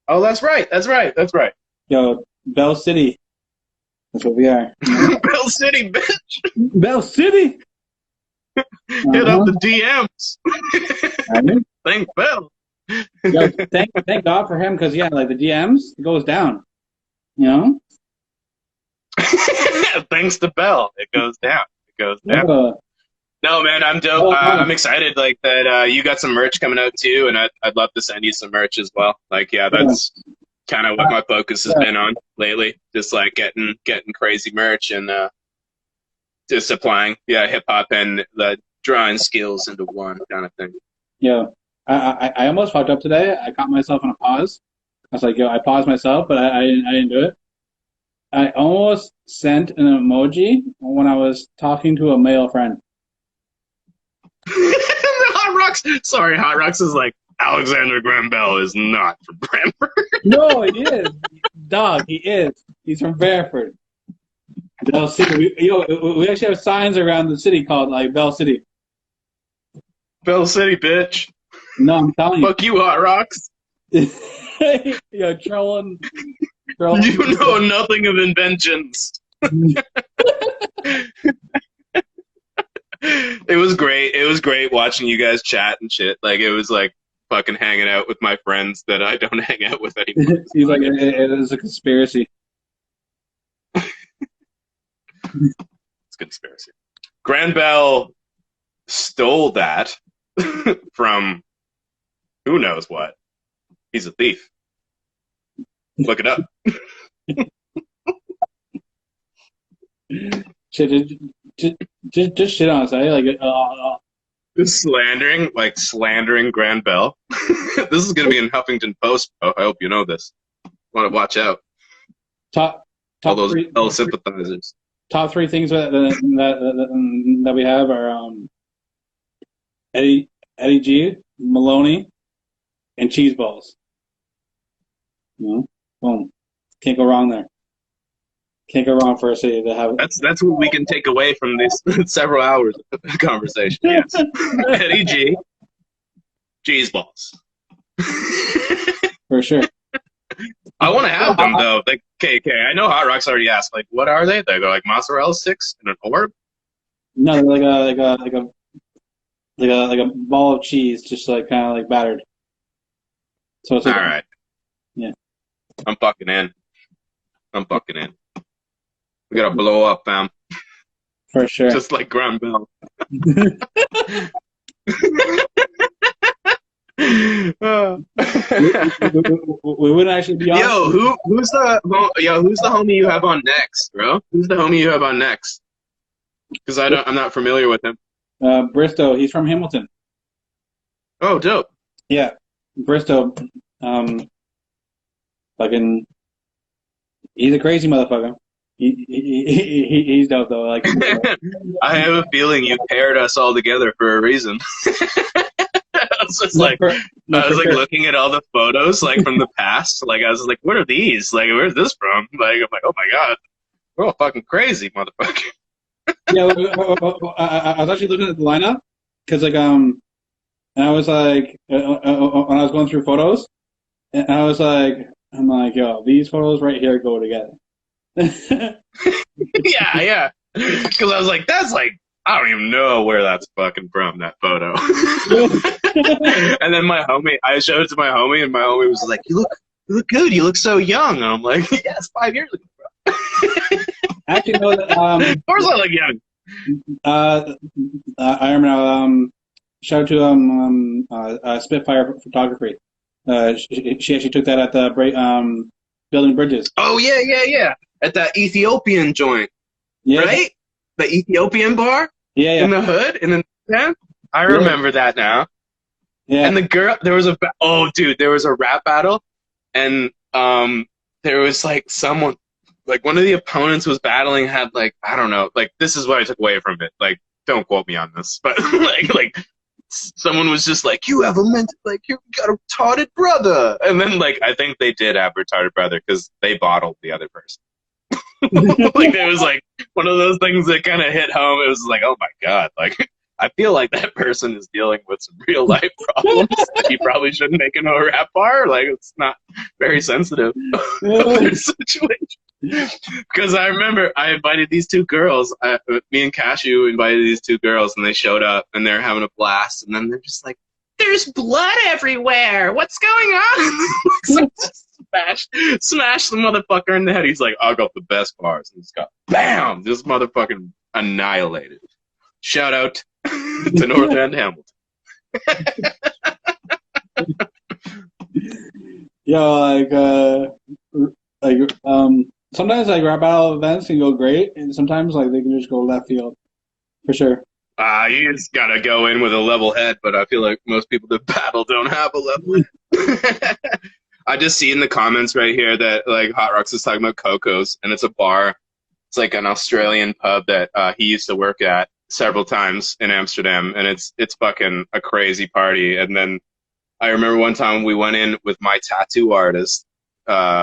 Oh, that's right. Yo, Bell City. That's what we are. Bell City, bitch. Bell City. Hit up the DMs. Uh-huh. Thank Bell. Yo, thank God for him, because like the DMs, it goes down. You know. Thanks to Bell, it goes down. No, man, I'm dope. I'm excited like that. You got some merch coming out too, and I'd love to send you some merch as well. Like, yeah, that's kind of what my focus has been on lately. Just like getting crazy merch and just applying, hip hop and the drawing skills into one kind of thing. Yeah, I almost fucked up today. I caught myself on a pause. I was like, I paused myself, but I didn't do it. I almost sent an emoji when I was talking to a male friend. Hot Rocks. Sorry, Hot Rocks is like Alexander Graham Bell is not from Brantford. No, he is. Dog, he is. He's from Brantford. Bell City. We actually have signs around the city called like Bell City. Bell City, bitch. No, I'm telling you. Fuck you, Hot Rocks. Trolling. You know nothing of inventions. It was great. It was great watching you guys chat and shit. Like it was like fucking hanging out with my friends that I don't hang out with anymore. He's like, it is a conspiracy. It's conspiracy. Grand Bell stole that from who knows what. He's a thief. Look it up. Shit, just shit on us. Just slandering Grand Bell. This is going to be in Huffington Post, bro. I hope you know this. Want to watch out. top All top those three Bell sympathizers. top three things that we have are Eddie G, Maloney, and cheese balls. You know, boom, can't go wrong there. Can't go wrong for a city to have. That's what we can take away from this several hours of conversation. Yes. Eddie G, cheese balls. For sure. I want to have them though. Like KK. I know Hot Rocks already asked. Like, what are they? They go like mozzarella sticks in an orb. No, they're like a ball of cheese, just like kind of like battered. So it's All like, right. yeah, I'm fucking in. I'm fucking in. We gotta blow up, fam. for sure. Just like Grand Bell. We wouldn't actually be on. Who's the homie you have on next, bro? Who's the homie you have on next? Because I'm not familiar with him. Bristow, he's from Hamilton. Oh, dope. Yeah, Bristow. Fucking, he's a crazy motherfucker. He's dope though. Like, I have a feeling you paired us all together for a reason. I was just like, I was like looking at all the photos like from the past. Like I was like, what are these? Like, where's this from? Like I'm like, oh my god, we're all fucking crazy, motherfucker. Yeah, I was actually looking at the lineup because and I was like, when I was going through photos, and I was like, I'm like, yo, these photos right here go together. yeah. Because I was like, that's like, I don't even know where that's fucking from, that photo. And then I showed it to my homie, and my homie was like, you look good. You look so young. And I'm like, yeah, it's 5 years ago, bro. I actually know that. Of course I look young. I remember. Shout out to Spitfire Photography. She actually took that at the building bridges. Oh yeah. At that Ethiopian joint, Yeah. right? The Ethiopian bar Yeah. in the hood, in the tent. I remember that now. Yeah. And the girl, there was a rap battle, and there was like someone, like one of the opponents was battling had like, I don't know, like this is what I took away from it. Like, don't quote me on this, but like someone was just like, you have you got a retarded brother, and then like I think they did have a retarded brother because they bottled the other person. Like it was like one of those things that kind of hit home. It was like, oh my god, like I feel like that person is dealing with some real life problems that he probably shouldn't make into a rap bar. Like it's not very sensitive situation. Because I remember I invited these two girls. Me and Cashew invited these two girls, and they showed up, and they're having a blast. And then they're just like, "There's blood everywhere. What's going on?" So just smash the motherfucker in the head. He's like, "I got the best bars." And just got bam, this motherfucking annihilated. Shout out to North End Hamilton. Yeah, sometimes like rap battle events can go great, and sometimes like they can just go left field, for sure. You just gotta go in with a level head, but I feel like most people that battle don't have a level head. I just see in the comments right here that like Hot Rocks is talking about Coco's, and it's a bar. It's like an Australian pub that he used to work at several times in Amsterdam, and it's fucking a crazy party. And then I remember one time we went in with my tattoo artist,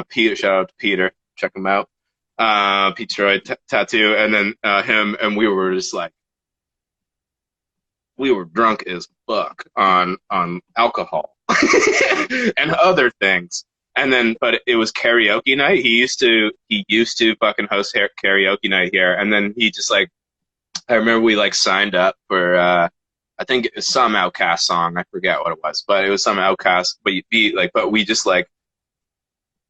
Peter. Shout out to Peter, check him out. Pete Troy tattoo, and then him, and we were just like, we were drunk as fuck on alcohol and other things. And then, but it was karaoke night. He used to fucking host karaoke night here, and then he just like, I remember we like signed up for I think it was some Outkast song. I forget what it was, but it was some Outkast. But we just like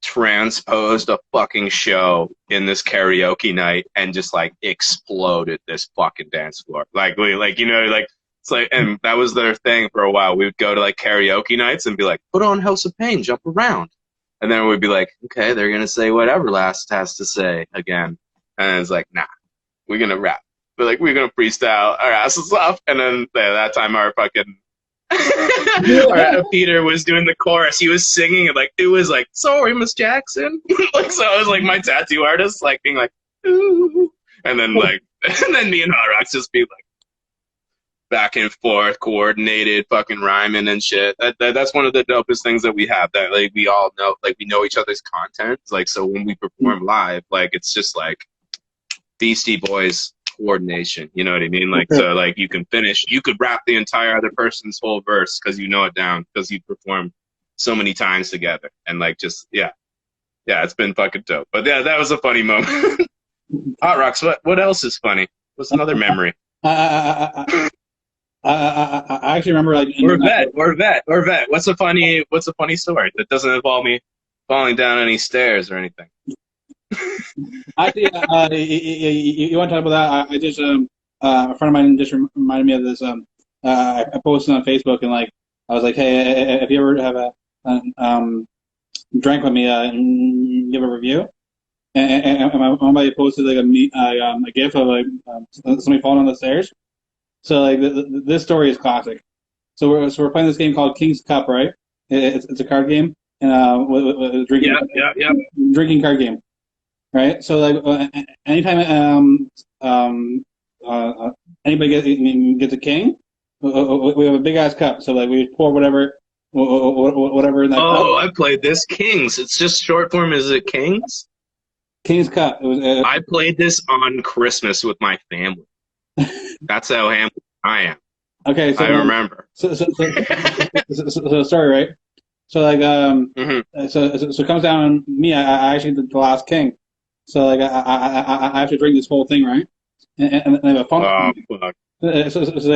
transposed a fucking show in this karaoke night and just like exploded this fucking dance floor. Like we like like it's like, and that was their thing for a while. We would go to like karaoke nights and be like, put on House of Pain, jump around. And then we'd be like, okay, they're gonna say whatever Last has to say again. And it's like, nah, we're gonna rap. We're gonna freestyle our asses off. And then that time our fucking Peter was doing the chorus. He was singing it like it was like, sorry, Miss Jackson. Like so I was like my tattoo artist like being like, ooh, and then like and then me and Hot Rocks just be like back and forth, coordinated, fucking rhyming and shit. That's one of the dopest things that we have. That like we all know, like we know each other's content. Like so when we perform live, like it's just like Beastie Boys coordination. You know what I mean? Like so, like you could rap the entire other person's whole verse because you know it down because you perform so many times together and like just yeah, it's been fucking dope. But yeah, that was a funny moment. Hot Rocks. What else is funny? What's another memory? I actually remember like or vet. What's a funny story that doesn't involve me falling down any stairs or anything? Actually, you want to talk about that? I just a friend of mine just reminded me of this. I posted on Facebook and like I was like, hey, if you ever have a drink with me, give a review. And my buddy posted like a gif of like somebody falling on the stairs. So like this story is classic. So we're playing this game called King's Cup, right? It's a card game and with drinking drinking card game. Right, so like anytime anybody gets a king, we have a big ass cup. So like we pour whatever in that cup. Oh, I played this Kings. It's just short form. Is it Kings? King's Cup. It was, I played this on Christmas with my family. That's how hammered I am. Okay, so I remember. So sorry, right? So like so it comes down on me. I actually did the last king. So like I have to drink this whole thing, right? And they have a funnel. So they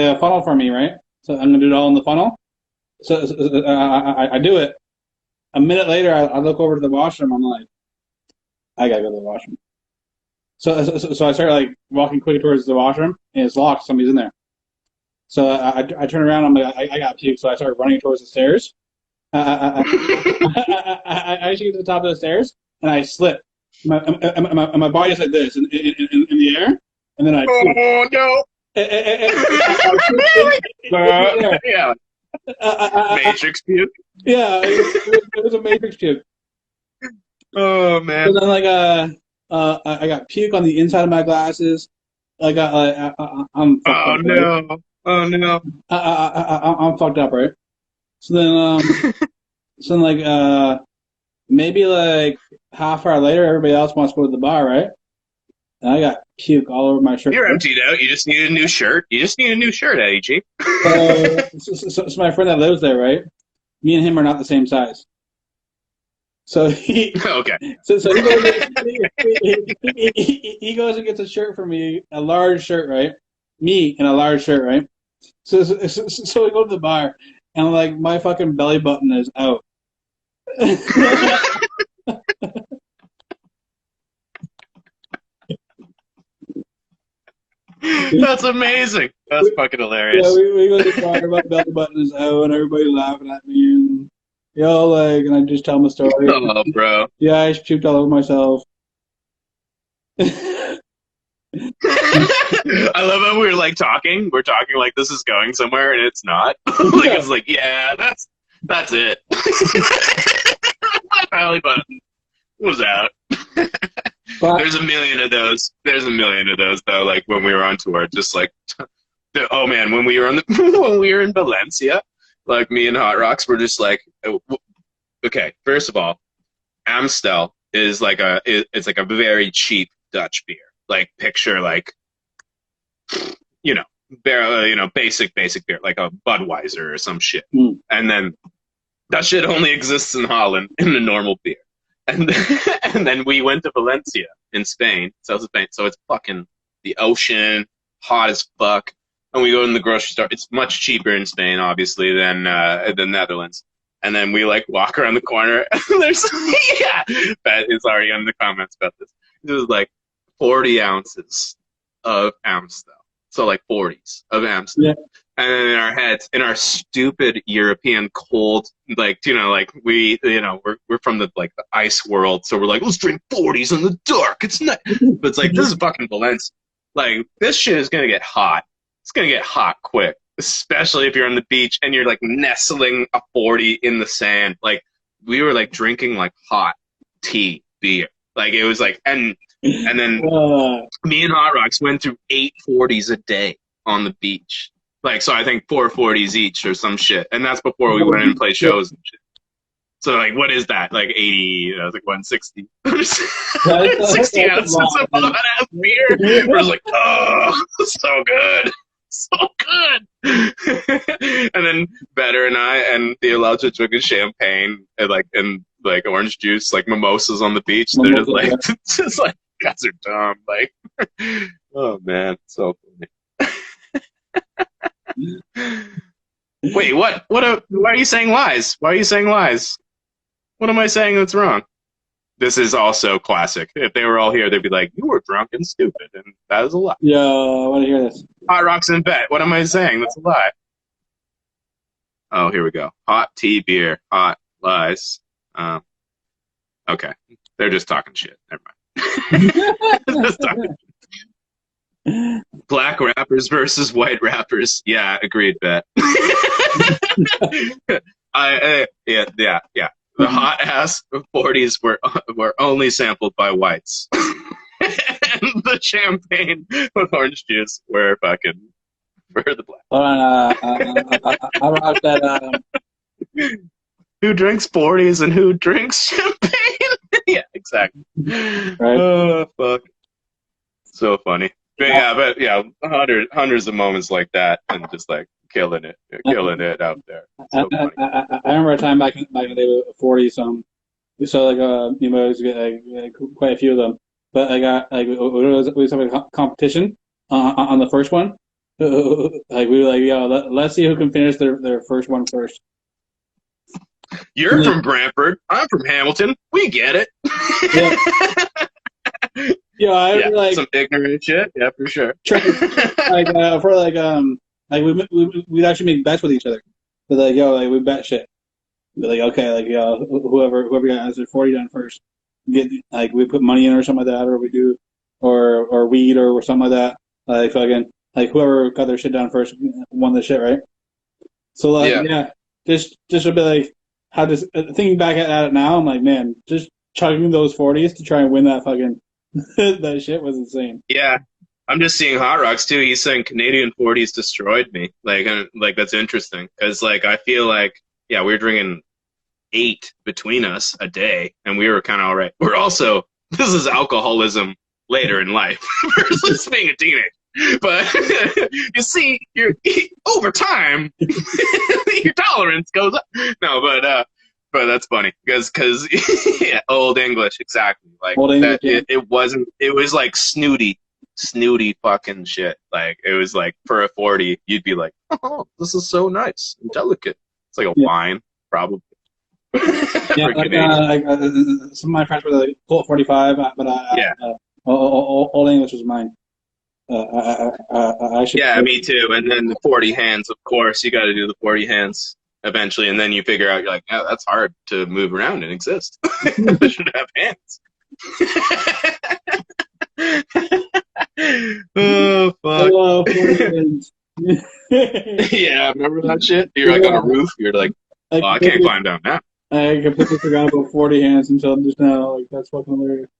have a funnel for me, right? So I'm gonna do it all in the funnel. So I do it. A minute later, I look over to the washroom. I'm like, I gotta go to the washroom. So I start like walking quickly towards the washroom, and it's locked. Somebody's in there. So I turn around. I'm like, I got puke. So I start running towards the stairs. I actually get to the top of the stairs, and I slip. My body's like this in the air, and then I. Oh no! Yeah. Matrix puke. Yeah, it was a Matrix puke. Oh man! So then, like, I got puke on the inside of my glasses. I got like, I'm. Oh up, no! Right? Oh no! I'm fucked up, right? So then, like, maybe like half hour later, everybody else wants to go to the bar, right? And I got puke all over my shirt. You're emptied out. You just need a new shirt. Eddie G. So my friend that lives there, right? Me and him are not the same size. So he okay. So he goes and gets a shirt for me, a large shirt, right? Me in a large shirt, right? So we go to the bar, and like my fucking belly button is out. That's amazing. That's fucking hilarious. Yeah, we go to the bar, my belly button is out, and everybody laughing at me, and like, and I just tell them a story. Oh, bro. Yeah, I puked all over myself. I love how we're like talking. We're talking like this is going somewhere, and it's not. Like it's like, yeah, that's it. My belly button was out. There's a million of those. Though. Like when we were on tour, just like, oh man, when we were in Valencia, like me and Hot Rocks were just like, okay. First of all, Amstel is like it's like a very cheap Dutch beer. Like picture like, basic beer, like a Budweiser or some shit. And then that shit only exists in Holland in a normal beer. And then we went to Valencia in Spain, south of Spain. So it's fucking the ocean, hot as fuck. And we go in the grocery store. It's much cheaper in Spain, obviously, than the Netherlands. And then we like walk around the corner. And there's yeah, Bet is already in the comments about this. It was like 40 ounces of Amstel, so like 40s of Amstel. Yeah. And then in our heads, in our stupid European cold, like like we're from the like the ice world, so we're like, let's drink 40s in the dark. It's not, but it's like this is fucking Valencia. Like this shit is gonna get hot. It's gonna get hot quick, especially if you're on the beach and you're like nestling a 40 in the sand. Like we were like drinking like hot tea beer. Like it was like and then me and Hot Rocks went through 8 40s a day on the beach. Like so I think 4 40s each or some shit. And that's before we went in and played shows and shit. So like what is that? Like 80, I was like 160. 60 ounces of hot ass beer. We're just like, oh, so good. So good. And then Better and I and Theologia drinking champagne and orange juice, like mimosas on the beach. They're just like just like guys are dumb. Like oh man, so funny. Wait, what? Why are you saying lies? Why are you saying lies? What am I saying that's wrong? This is also classic. If they were all here, they'd be like, you were drunk and stupid, and that is a lie. Yeah, I want to hear this. Hot Rocks and Bet. What am I saying? That's a lie. Oh, here we go. Hot tea, beer, hot lies. Okay. They're just talking shit. Never mind. Just talking shit. Black rappers versus white rappers. Yeah, agreed, Bet. Yeah. The hot ass 40s were only sampled by whites. And the champagne with orange juice were fucking for the black. Hold on, I wrote that. Who drinks 40s and who drinks champagne? Yeah, exactly. Right. Oh, fuck. So funny. But yeah, hundreds of moments like that and just like killing it out there. So funny. I remember a time back in the day with 40 some. So like it was like, quite a few of them. But I got like we was having a competition on the first one. Like we were like, yo, let's see who can finish their first one first. You're from Brantford. I'm from Hamilton. We get it. Yeah, I was like some ignorant shit. Yeah, for sure. We'd actually make bets with each other. So like, yo, like we bet shit. We're like, okay, like yo, whoever got their 40 done first, get like we put money in or something like that, or we do, or weed or something like that. Like fucking like whoever got their shit down first won the shit, right? So like just a bit like how this thinking back at it now, I'm like, man, just chugging those 40s to try and win that fucking that shit was insane. Yeah. I'm just seeing Hot Rocks too. He's saying Canadian 40s destroyed me. Like that's interesting because like I feel like we were drinking 8 between us a day, and we were kind of all right. We're also this is alcoholism later in life versus being a teenager. But you see, over time your tolerance goes up. No, but that's funny because yeah, old English exactly like old English, that. It wasn't. It was like snooty fucking shit. Like it was like for a 40, you'd be like, oh, this is so nice and delicate. It's like a wine, probably. Yeah, like, some of my friends were like 45, but old English was mine. I should. Yeah, me too. And then the 40 hands, of course, you got to do the 40 hands eventually, and then you figure out you're like, oh, that's hard to move around and exist. I should have hands. Oh fuck! Hello, yeah, remember that shit? You're like on a roof. You're like, oh, I can't climb down now. I completely forgot about 40 hands until just now. Like that's fucking hilarious.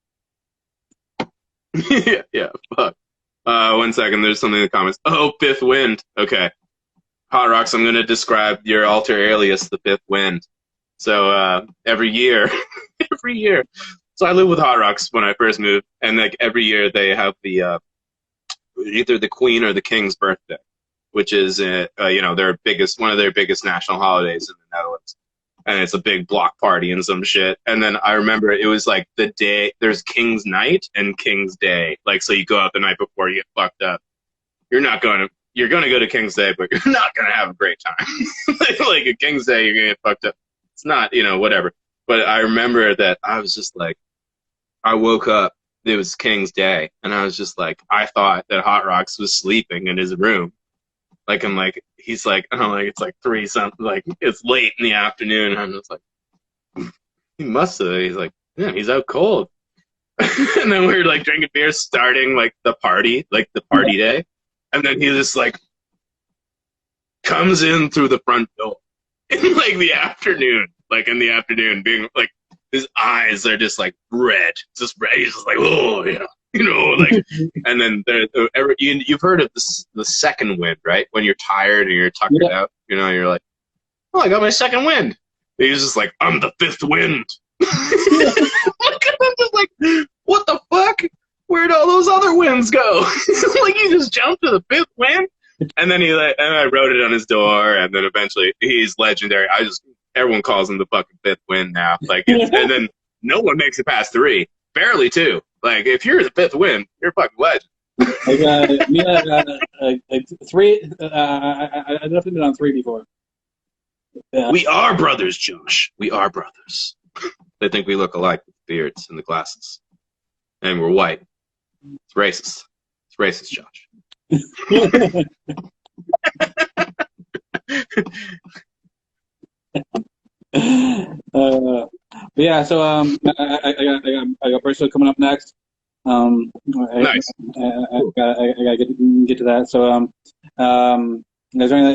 Yeah, fuck. 1 second. There's something in the comments. Oh, Fifth Wind. Okay, Hot Rocks. I'm gonna describe your alter alias, the Fifth Wind. So every year. So I lived with Hot Rocks when I first moved, and like every year they have the either the Queen or the King's birthday, which is one of their biggest national holidays in the Netherlands, and it's a big block party and some shit. And then I remember it was like the day there's King's Night and King's Day, like so you go out the night before you get fucked up. You're gonna go to King's Day, but you're not gonna have a great time. Like a King's Day, you're gonna get fucked up. It's not, whatever. But I remember that I was just like, I woke up. It was King's Day, and I was just like, I thought that Hot Rocks was sleeping in his room. Like I'm like, he's like, I'm like, it's like three something, like it's late in the afternoon. And I'm just like, he must have. He's like, yeah, he's out cold. And then we were like drinking beer, starting like the party, like the party day. And then he just like comes in through the front door in like the afternoon, like in the afternoon, being like his eyes are just like red, just red. He's just like, oh yeah, like. And then you've heard of the second wind, right? When you're tired and you're tuckered out, you're like, oh, I got my second wind. And he's just like, I'm the fifth wind. I'm just like, what the fuck? Where'd all those other winds go? Like you just jumped to the fifth wind, and then and I wrote it on his door, and then eventually he's legendary. Everyone calls him the fucking fifth wind now. Like, and then no one makes it past three, barely two. Like if you're the fifth wind, you're a fucking legend. Three. I've definitely been on three before. We are brothers, Josh. We are brothers. They think we look alike with beards and the glasses. And we're white. It's racist. It's racist, Josh. Yeah, so I got Bristol coming up next. Nice. I gotta get to that. So is there any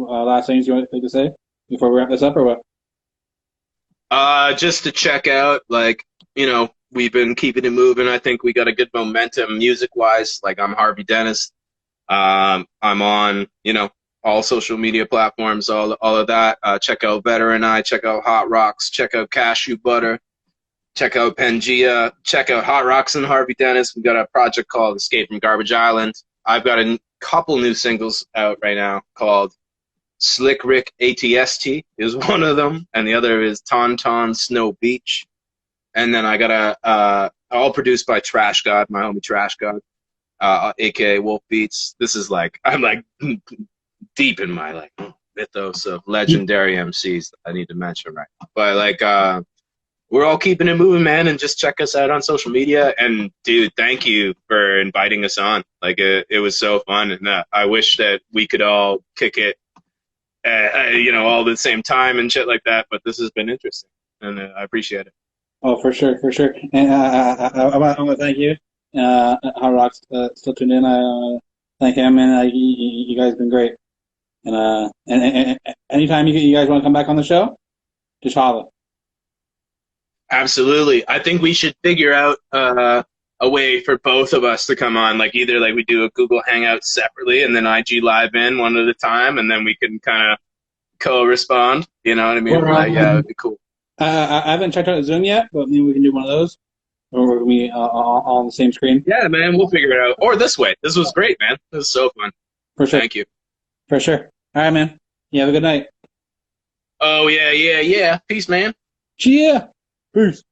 last things you want to say before we wrap this up, or what? Just to check out, like, we've been keeping it moving. I think we got a good momentum music-wise. Like, I'm Harvey Dentist. I'm on, all social media platforms, all of that. Check out Veteran Eye. Check out Hot Rocks. Check out Cashew Butter. Check out Pangea. Check out Hot Rocks and Harvey Dentist. We got a project called Escape from Garbage Island. I've got a couple new singles out right now called Slick Rick ATST is one of them, and the other is Tauntaun Snow Beach. And then I got all produced by Trash God, my homie Trash God, aka Wolf Beats. This is like, I'm like deep in my mythos of legendary MCs that I need to mention right now. But like we're all keeping it moving, man, and just check us out on social media. And dude, thank you for inviting us on. Like it was so fun, and I wish that we could all kick it all at the same time and shit like that, but this has been interesting, and I appreciate it. Oh, for sure. And I want to thank you. Hot Rock's still tuned in. I thank him, and you guys have been great. And anytime you guys want to come back on the show, just holler. Absolutely. I think we should figure out a way for both of us to come on, like either like we do a Google Hangout separately and then IG Live in one at a time, and then we can kind of co-respond. You know what I mean? Yeah, it'd be cool. I haven't checked out Zoom yet, but maybe we can do one of those, or we all on the same screen. Yeah, man, we'll figure it out. Or this way. This was great, man. This was so fun. For sure. Thank you. For sure. All right, man. You have a good night. Oh yeah. Peace, man. Yeah. Peace.